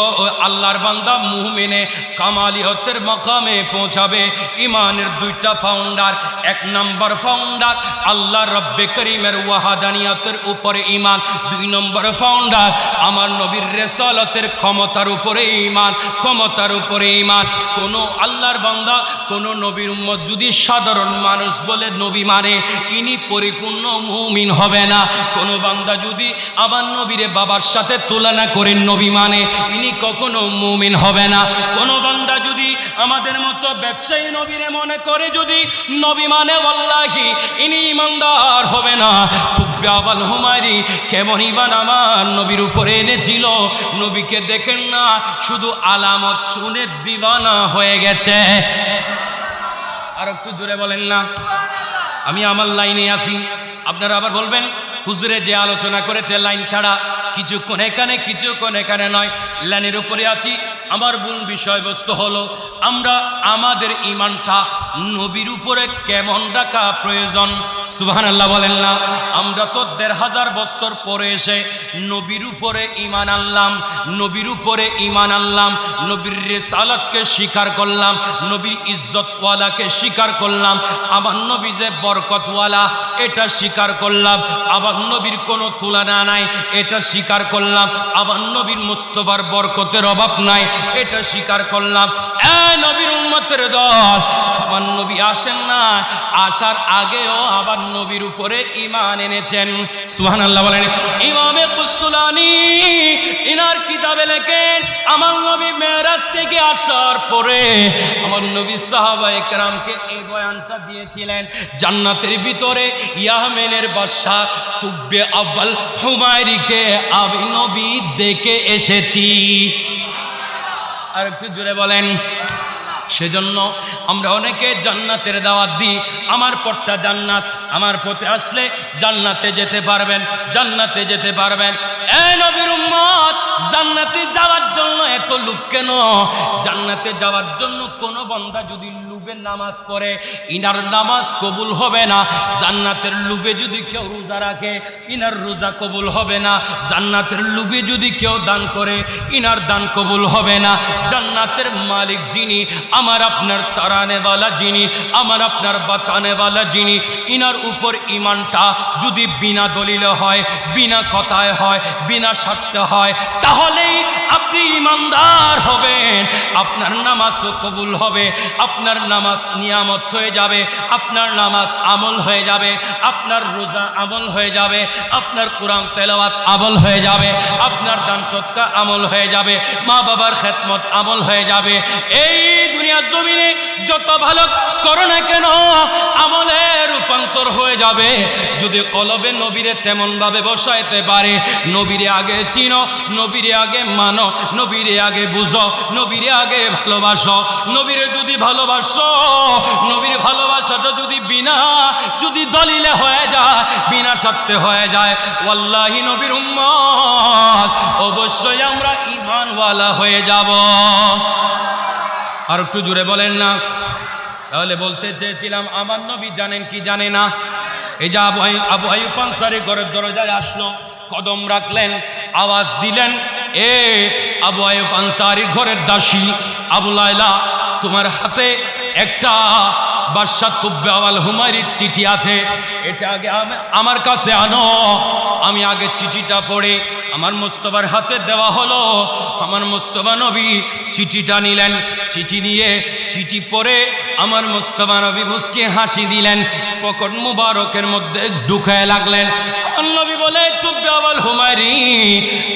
আল্লাহর বান্দা মুমিনে কামালিয়তের মাকামে পৌঁছাবে। ঈমানের 2টা ফাউন্ডার, 1 নম্বর ফাউন্ডার আল্লাহ রব্বে করিমের ওয়াহাদানিয়তের উপরে ঈমান, 2 নম্বর ফাউন্ডার আমার নবীর রিসালাতের ক্ষমতার উপরে ঈমান, ক্ষমতার উপরে ঈমান। কোনো আল্লাহর বান্দা, কোনো নবীর উম্মত যদি সাধারণ মানুষ বলে নবী মানে, ইনি পরিপূর্ণ মুমিন হবে না। কোনো বান্দা যদি আমার নবীরে বাবার সাথে তুলনা করে নবী মানে, ইনি কখনো মুমিন হবে না। কোনো বান্দা যদি আমাদের মতো ব্যবসায়ী নবীরে মনে করে যদি নবী মানে, ওয়াল্লাহি ইনি ঈমানদার হবে না। তুব্বে আবাল হুমায়রি কেমন ঈমান আমার নবীর উপরে এনেছিল, নবীকে দেখেন না, শুধু আলামত শুনে দিওয়ানা হয়ে গেছে। আর একটু জোরে বলেন না। আমি আমার লাইনে আছি, আপনারা আবার বলবেন হুজুরে যে আলোচনা করেছে লাইন ছাড়া, কিছুক্ষণ এখানে কিছুক্ষণ এখানে নয়, লাইনের উপরে আছি। আমার মূল বিষয়বস্তু হলো আমরা আমাদের ঈমানটা নবীর উপরে কেমন রাখা প্রয়োজন। সুবহানাল্লাহ বলেন না? আমরা তো ১৫০০ বছর পরে এসে নবীর উপরে ঈমান আনলাম, নবীর উপরে ঈমান আনলাম, নবীর রিসালাতকে স্বীকার করলাম, নবীর ইজ্জতওয়ালাকে স্বীকার করলাম, আমার নবী যে বরকতওয়ালা এটা স্বীকার করলাম, আমার নবীর কোনো তুলনা নাই এটা স্বীকার করলাম, আমার নবীর মুস্তাফার বরকতের অভাব নাই এটা স্বীকার করলাম। নবীর উম্মতের দল, আমার নবী আসেন না, আসার আগেও আবার নবীর উপরে ঈমান এনেছেন। সুবহানাল্লাহ বলেন। ইমামে কুস্তুলানি ইনার কিতাবে লেখেন আমার নবী মেরাজ থেকে আসার পরে আমার নবী সাহাবায়ে কেরামকে এই বয়ানটা দিয়েছিলেন, জান্নাতের ভিতরে ইয়ামেনের বাদশা তুব্বে আউয়াল হুমায়রিকে আমি নবী দেখে এসেছি। আর একটু জোরে বলেন। সেজন্য আমরা অনেকে জান্নাতের দাওয়াত দিই, আমার পথটা জান্নাত, আমার পথে আসলে জান্নাতে যেতে পারবেন, জান্নাতে যেতে পারবেন। নবীর উম্মত, জান্নাতে যাওয়ার জন্য এত লোভ কেন? জান্নাতে যাওয়ার জন্য কোনো বান্দা যদি লোভের নামাজ পড়ে ইনার নামাজ কবুল হবে না। জান্নাতের লোভে যদি কেউ রোজা রাখে ইনার রোজা কবুল হবে না। জান্নাতের লোভে যদি কেউ দান করে ইনার দান কবুল হবে না। জান্নাতের মালিক যিনি, আমার আপনার তারানেওয়ালা যিনি, আমার আপনার বাঁচানেওয়ালা যিনি, ইনার উপর ঈমানটা যদি বিনা দলিলে হয়, বিনা কথায় হয়, বিনা শর্তে হয়, তাহলেই আপনি ঈমানদার হবেন। আপনার নামাজও কবুল হবে, আপনার নামাজ নিয়ামত হয়ে যাবে, আপনার নামাজ আমল হয়ে যাবে, আপনার রোজা আমল হয়ে যাবে, আপনার কোরআন তেলাওয়াত আমল হয়ে যাবে, আপনার দান সদকা আমল হয়ে যাবে, মা বাবার খেদমত আমল হয়ে যাবে। এই দুনিয়ার জমিনে যত ভালো কাজ করো না কেন আমলে রূপান্তর হয়ে যাবে যদি কলবে নবীরে তেমন ভাবে বসাইতে পারে। নবীরে আগে চিনো, নবীরে আগে মানো, নবীরে আগে বুঝো, নবীরে আগে ভালোবাসো। নবীরে যদি ভালোবাসো, নবীর ভালোবাসাটা যদি দলিলে হয়ে যায়, বিনা শর্তে হয়ে যায়, ওয়াল্লাহি নবীর উম্মত অবশ্যই আমরা ঈমানওয়ালা হয়ে যাব। আর একটু জোরে বলেন না? তাহলে বলতে চেয়েছিলাম আমার নবী জানেন কি জানে না? এই যে আবু আইয়ুব আনসারী ঘরের দরজায় আসলো, কদম রাখলেন, আওয়াজ দিলেন, এ আবু আইয়ুব আনসারীর ঘরের দাসী আবু লায়লা, তোমার হাতে একটা বাদশা তুব্বে আউয়াল হুমায়রির চিঠি আছে, এটা আগে আমার কাছে আনো। আমি আগে চিঠিটা পড়ে আমার মুস্তাফার হাতে দেওয়া হলো। আমার মুস্তাফা নবী চিঠিটা নিলেন, চিঠি নিয়ে চিঠি পড়ে আমার মুস্তাফা নবী মুস্কি হাসি দিলেন, পকেট মুবারকের মধ্যে ঢুকায় লাগলেন। আমার নবী বলে, তুব্বে আউয়াল হুমায়রি,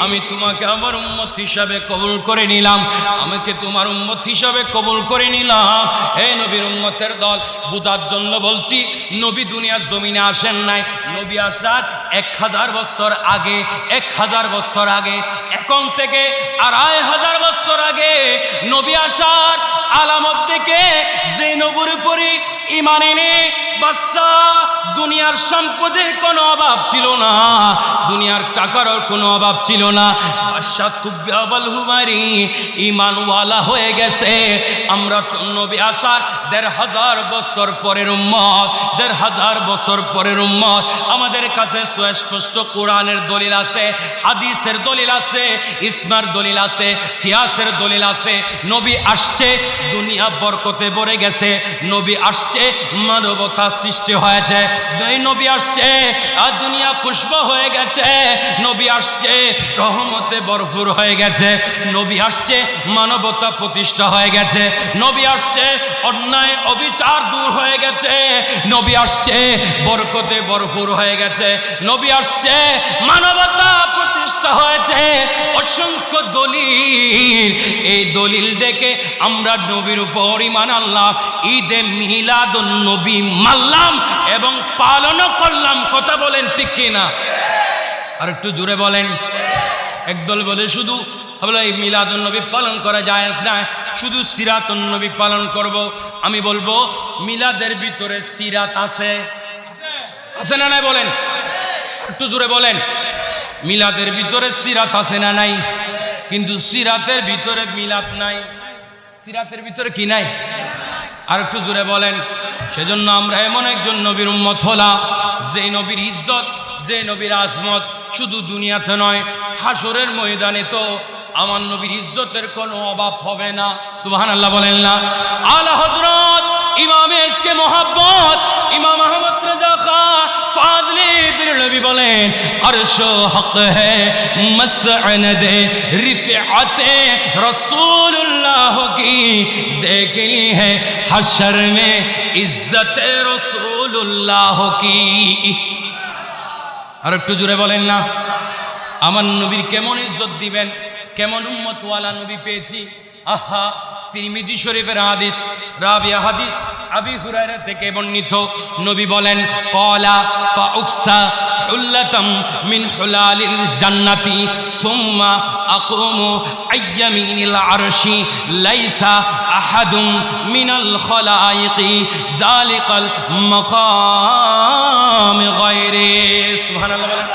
আমি তোমাকে আমার উম্মত হিসাবে কবুল করে নিলাম, আমাকে তোমার উম্মত হিসাবে কবুল করে নিলাম। এই নবীর উম্মতের দল, বুঝার জন্য বলছি, নবী দুনিয়ার জমিনে আসেন নাই। নবী আসার 1000 বছর আগে, 1000 বছর আগে, এখন থেকে 2500 বছর আগে নবী আসার আলামত থেকে যে নবীর উপরে ঈমান এনে বাদশা, দুনিয়ার সম্পদের কোনো অভাব ছিল না, দুনিয়ার টাকারও কোনো অভাব ছিল না। বাদশা তুব্বে আউয়াল হুমায়রি ঈমানওয়ালা হয়ে গেছে। আমরা তো নবী আসার 1500 বছর পরের উম্মত, 1500 বছর পরের উম্মত। আমাদের কাছে সুস্পষ্ট কোরআনের দলিল আছে, হাদিসের দলিল আছে, ইসমার দলিল আছে, কিয়াসের দলিল আছে। নবী আসছে, দুনিয়া বরকতে ভরে গেছে। নবী আসছে, মানবতা সৃষ্টি হয়েছে। নবী আসছে, আর দুনিয়া পুষ্প হয়ে গেছে। নবী আসছে, রহমতে ভরপুর হয়ে গেছে। নবী আসছে, মানবতা প্রতিষ্ঠা হয়ে গেছে। নবী আসছে, অন্যায় অবিচার দূর হয়ে গেছে। নবী আসছে, বরকতে ভরপুর হয়ে গেছে। নবী আসছে, মানবতা প্রতিষ্ঠা হয়েছে। অসংখ্য দলিল, এই দলিল দেখে আমরা নবীর উপর ঈমান আনলাম, ঈদে মিলাদুন নবী মানলাম এবং পালনও করলাম। কথা বলেন ঠিক কিনা? আর একটু জোরে বলেন। একদল বলে শুধু এই মিলাদুন নবী পালন করা জায়েজ না, শুধু সিরাতুন নবী পালন করব। আমি বলবো মিলাদের ভিতরে সিরাত আছে, আছে না? নাই বলেন। একটু জোরে বলেন। মিলাদের ভিতরে সিরাত আছে না নাই? কিন্তু সিরাতের ভিতরে মিলাদ নাই। সিরাতের ভিতরে কি নাই? আর একটু জোরে বলেন। সেজন্য আমরা এমন একজন নবীর উম্মত হলাম, যে নবীর ইজ্জত, যে নবীর আজমত শুধু দুনিয়াতে নয়, হাসরের ময়দানে তো আমার নবীর ইজ্জতের কোনো অভাব হবে না। সুবহানাল্লাহ বলেন না? আলা হযরত ইমাম এশকে মোহাব্বত ইমাম আহমদ রেজা খান ফাজলে বিরলবি বলেন, আরশ হক হ্যায় মসআনদে রিফআতে রাসূলুল্লাহ কি দেখ লি হ্যায় হাশর মে ইজ্জতে রাসূলুল্লাহ কি। আর একটু জোরে বলেন না? আমার নবীর কেমন ইজ্জত দিবেন, কেমন উম্মতওয়ালা নবী পেয়েছি। আহা, তিরমিজি শরীফের হাদিস, রাবিয়া হাদিস আবি হুরায়রা থেকে বর্ণিত, নবী বলেন, ক্বালা ফাউকসা হুল্লাতাম মিন হুলালিল জান্নাতি সুম্মা আকুমু আইয়ামিনিল আরশি লাইসা আহাদুম মিনাল খলাইকি যালিকাল মাকাম গায়রি। সুবহানাল্লাহ বলেন।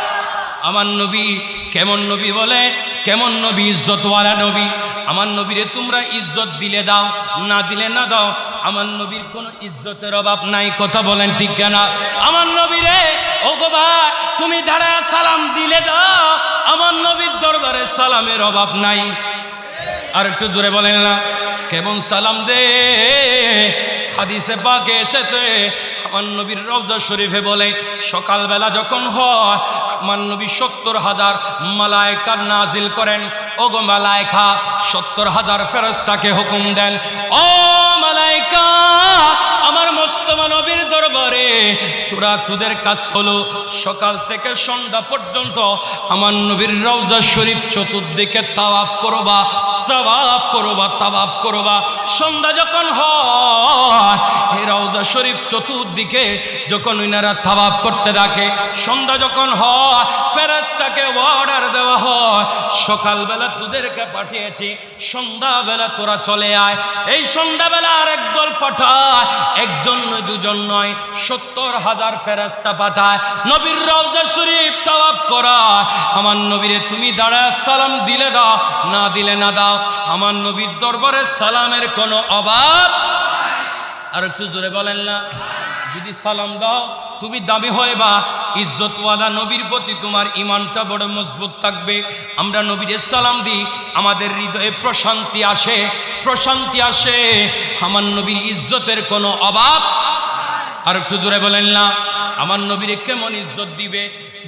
আমার নবী কেমন নবী বলে, কেমন নবী, ইজ্জতওয়ালা নবী। আমার নবীরে তোমরা ইজ্জত দিলে দাও, না দিলে না দাও, আমার নবীর কোনো ইজ্জতের অভাব নাই। কথা বলেন ঠিক কেনা? আমার নবীরে ও গো ভাই, তুমি দাঁড়ায় সালাম দিলে দাও, আমার নবীর দরবারে সালামের অভাব নাই। আর একটু জোরে বলেন না? কেমন সালাম দে। হাদিসে পাকে এসেছে, আমার নবীর রওজা শরীফে বলে, সকালবেলা যখন হয় আমার নবী 70,000 মালায়েকা নাজিল করেন। ওগো মালায়েকা, 70,000 ফেরেশতাকে হুকুম দেন, ও মালায়েকা, আমার মোস্তফা নবীর দরবারে তোরা, তোদের কাজ হলো সকাল থেকে সন্ধ্যা পর্যন্ত আমার নবীর রওজা শরীফ চতুর্দিকে তাওয়াফ করবা, তাওয়াফ করবা, তাওয়াফ করবা। সন্ধ্যা যখন হয় এই রওজা শরীফ চতুর্দিকে যখন ওনারা তাওয়াফ করতে থাকে, সন্ধ্যা যখন হয় ফেরেশতাকে অর্ডার দেওয়া হয়, সকালবেলা তোদেরকে পাঠিয়েছি, সন্ধ্যাবেলা তোরা চলে আয়। এই সন্ধ্যাবেলা আর একদল পাঠায়, একজন নয়, দুজন নয়, 70,000 ফেরেশতা পাঠায় নবীর রওজা শরীফ তাওয়াফ করা। আমার নবীরে তুমি দাঁড়ায় সালাম দিলে দাও, না দিলে না দাও, আমার নবীর দরবারে সালামের কোনো অভাব। আর একটু জোরে বলেন না? যদি সালাম দাও তুমি দামি হইবা, ইজ্জতওয়ালা নবীর প্রতি তোমার ঈমানটা বড় মজবুত থাকবে। আমরা নবীর সালাম দিই, আমাদের হৃদয়ে প্রশান্তি আসে, প্রশান্তি আসে, আমার নবীর ইজ্জতের কোনো অভাব। আর একটু জোরে বলেন না? আমার নবীরে কেমন ইজ্জত দিবে,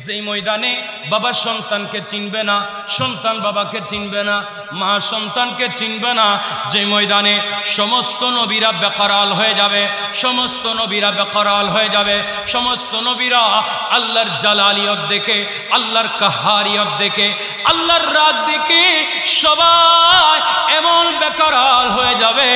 যেই ময়দানে বাবা সন্তানকে চিনবে না, সন্তান বাবাকে চিনবে না, মা সন্তানকে চিনবে না, যে ময়দানে সমস্ত নবীরা বেকরাল হয়ে যাবে, সমস্ত নবীরা বেকরাল হয়ে যাবে, সমস্ত নবীরা আল্লাহর জালালিয়ত দেখে, আল্লাহর কাহারিয়ত দেখে, আল্লাহর রাগ দেখে সবাই এমন বেকরাল হয়ে যাবে।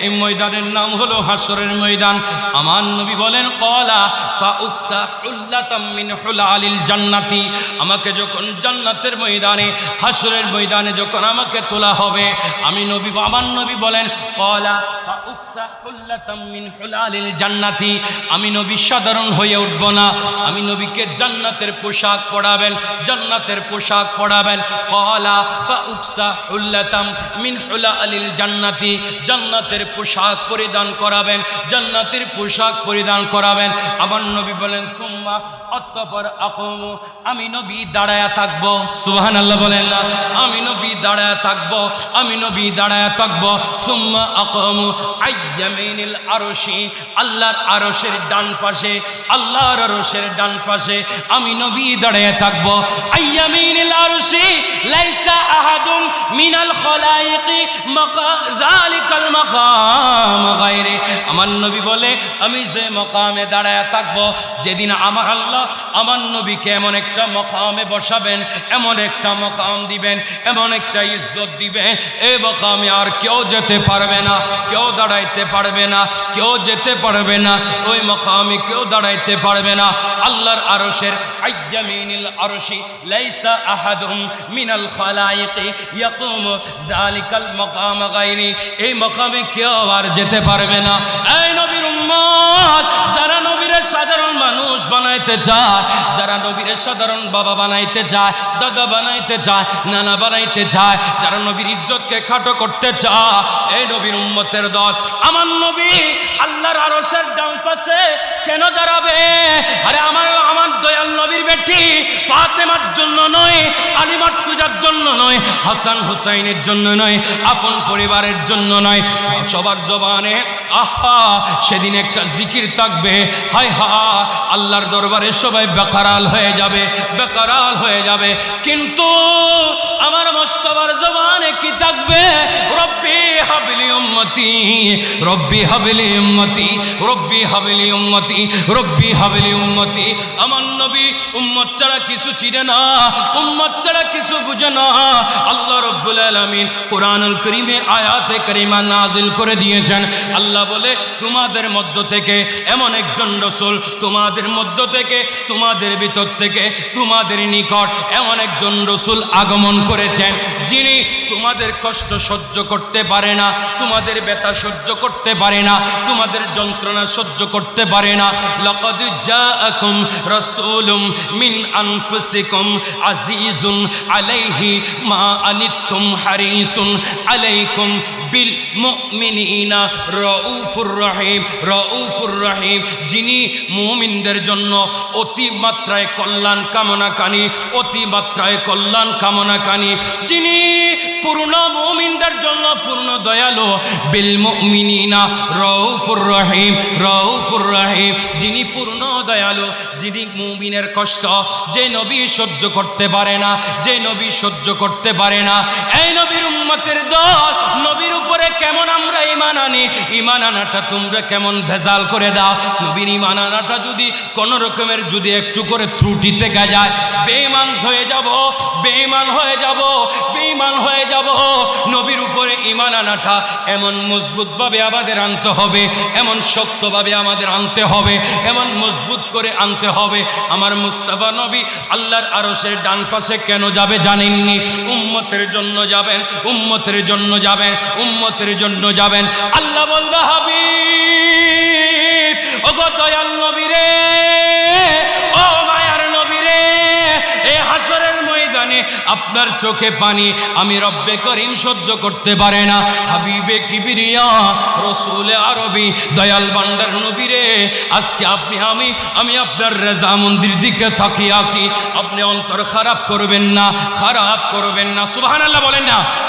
এই ময়দানের নাম হলো হাসরের ময়দান। আমার নবী বলেন, ক্বালা ফাউকসা হুল্লাতাম মিন হুলালিল জান্নাতি, আমাকে যখন জান্নাতের ময়দানে, হাসরের ময়দানে যখন আমাকে তোলা হবে, আমি নবী, আমার নবী বলেন, ক্বালা ফাউকসা হুল্লাতাম মিন হুলালিল জান্নাতি, আমি নবী সাধারণ হয়ে উঠব না, আমি নবীকে জান্নাতের পোশাক পরাবেন, জান্নাতের পোশাক পরাবেন। ক্বালা ফাউকসা হুল্লাতাম মিন হুলালিল জান্নাতি, জান্নাতের পোশাক পরিধান করাবেন, জান্নাতের পোশাক পরিধান করাবেন। আমার নবী বলেন, সুম্মা, অতঃপর আকুমু, আমি নবী দাঁড়ায়া থাকবো। সুবহানাল্লাহ বলেন না? আমি নবী দাঁড়ায়া থাকবো, আমি নবী দাঁড়ায়া থাকবো। সুম্মা আকুমু আইয়ামিনিল আরশি, আল্লাহর আরশের ডান পাশে, আল্লাহর আরশের ডান পাশে আমি নবী দাঁড়ায়া থাকবো। আইয়ামিনিল আরশি লাইসা আহাদুম মিনাল খলাইকি যালিকাল মাকাম গায়রি। আমার নবী বলে, আমি যে মকামে দাঁড়ায়া থাকবো, যেদিন আমার আল্লাহ আমার নবীকে এমন একটা মকামে বসাবেন, এমন একটা মকাম দিবেন, এমন একটা ইজ্জত দিবেন, এই মকামে আর কেউ যেতে পারবে না, কেউ দাঁড়াইতে পারবে না, কেউ যেতে পারবে না, ওই মকামে কেউ দাঁড়াইতে পারবে না। আল্লাহর আরশের আইয়ামিনিল আরশি লাইসা আহাদুম মিনাল খলাইকি ইয়াকুমু যালিকাল মাকাম গায়রি, এই মকামে কেউ আর যেতে পারবে না। এই নবীর উম্মত যারা নবীর সাধারণ মানুষ বানাইতে চায়, যারা নবীর সাধারণ বাবা বানাইতে চায়, দাদা বানাইতে চায়, নানা বানাইতে চায়, যারা নবীর ইজ্জতকে খাটো করতে চায়, এই নবীর উম্মতের দল আমার নবী আল্লাহর আরশের ডান পাশে কেন দাঁড়াবে? আরে আমার দয়াল নবীর বেটি ফাতেমার জন্য নয়, আলী মার্তুজার জন্য নয়, হাসান হুসাইনের জন্য নয়, আপন পরিবারের জন্য নয়, সবার জবানে আহা সেদিন একটা জিকির থাকবে, হায় হা আল্লাহর দরবারে সবাই বেকারাল হয়ে যাবে, বেকারাল হয়ে যাবে, কিন্তু আমার মোস্তফার জবানে কি থাকবে? রব্বি হাবলি উম্মতি, রব্বি হাবলি উম্মতি, রব্বি হাবলি উম্মতি, রব্বি হাবলি উম্মতি। আমার নবী উম্মত ছাড়া কিছু চিনে না, উম্মত ছাড়া কিছু বুঝে না। আল্লাহ রব্বুল আলামিন কোরআনুল কারীমে আয়াতে কারিমা নাজিল করে দিয়েছেন। আল্লাহ বলে তোমাদের মধ্য থেকে এমন একজন রাসূল, তোমাদের মধ্য থেকে, তোমাদের ভিতর থেকে, তোমাদের নিকট এমন একজন রাসূল আগমন করেছেন যিনি তোমাদের কষ্ট সহ্য করতে পারে না, তোমাদের ব্যথা সহ্য করতে পারে না, তোমাদের যন্ত্রণা সহ্য করতে পারে না। লাকাদ জাআকুম রাসূলুম মিন আনফুসিকুম আজিজুন আলাইহি মা আনিতুম হারিসুন আলাইকুম বিল মুমিনিনা রাউফুর রহিম, রাউফুর রহিম, যিনি মুমিনদের জন্য অতি মাত্রায় কল্যাণ কামনাকারী, অতি মাত্রায় কল্যাণ কামনাকারী, যিনি পূর্ণ মুমিনদের জন্য পূর্ণ দয়ালু, বিল মুমিনিনা রাউফুর রহিম, রাউফুর রহিম, যিনি পূর্ণ দয়ালু, যিনি মুমিনের কষ্ট যে নবী সহ্য করতে পারে না, যে নবী সহ্য করতে পারে না। এই নবীর উম্মতের দল নবীর উপরে কেমন আমরা ঈমান আনি, ঈমান আনাটা তোমরা কেমন ভেজাল করে দাও। নবীর ঈমান আনাটা যদি কোন রকমের যদি একটু করে ত্রুটি থেকে যায়, বেঈমান হয়ে যাব, বেঈমান হয়ে যাব, বেঈমান হয়ে যাব। নবীর উপরে ঈমান আনাটা এমন মজবুতভাবে আমাদের আনতে হবে, এমন শক্তভাবে আমাদের আনতে হবে, এমন মজবুত করে আনতে হবে। আমার মুস্তাফা নবী আল্লাহর আরশের ডান পাশে কেন যাবে জানেননি? উম্মতের জন্য যাবেন, উম্মতের জন্য যাবেন, উম্মতের জন্য যাবেন। আল্লাহ বলবে হাবিব, ওগো দয়াল নবী রে, ও মায়ার নবী রে, এই হাসরের ময়দানে আপনার চোখে পানি আমি রব্বে করিম সহ্য করতে পারে না। হাবিবে কিবরিয়া রসুলে আরবি দয়াল ভান্ডার নবী রে, আজকে আপনি আমি আপনার রেজা মন্দির দিকে তাকিয়ে আছি, আপনি অন্তর খারাপ করবেন না, খারাপ করবেন না। সুবহানাল্লাহ বলেন না।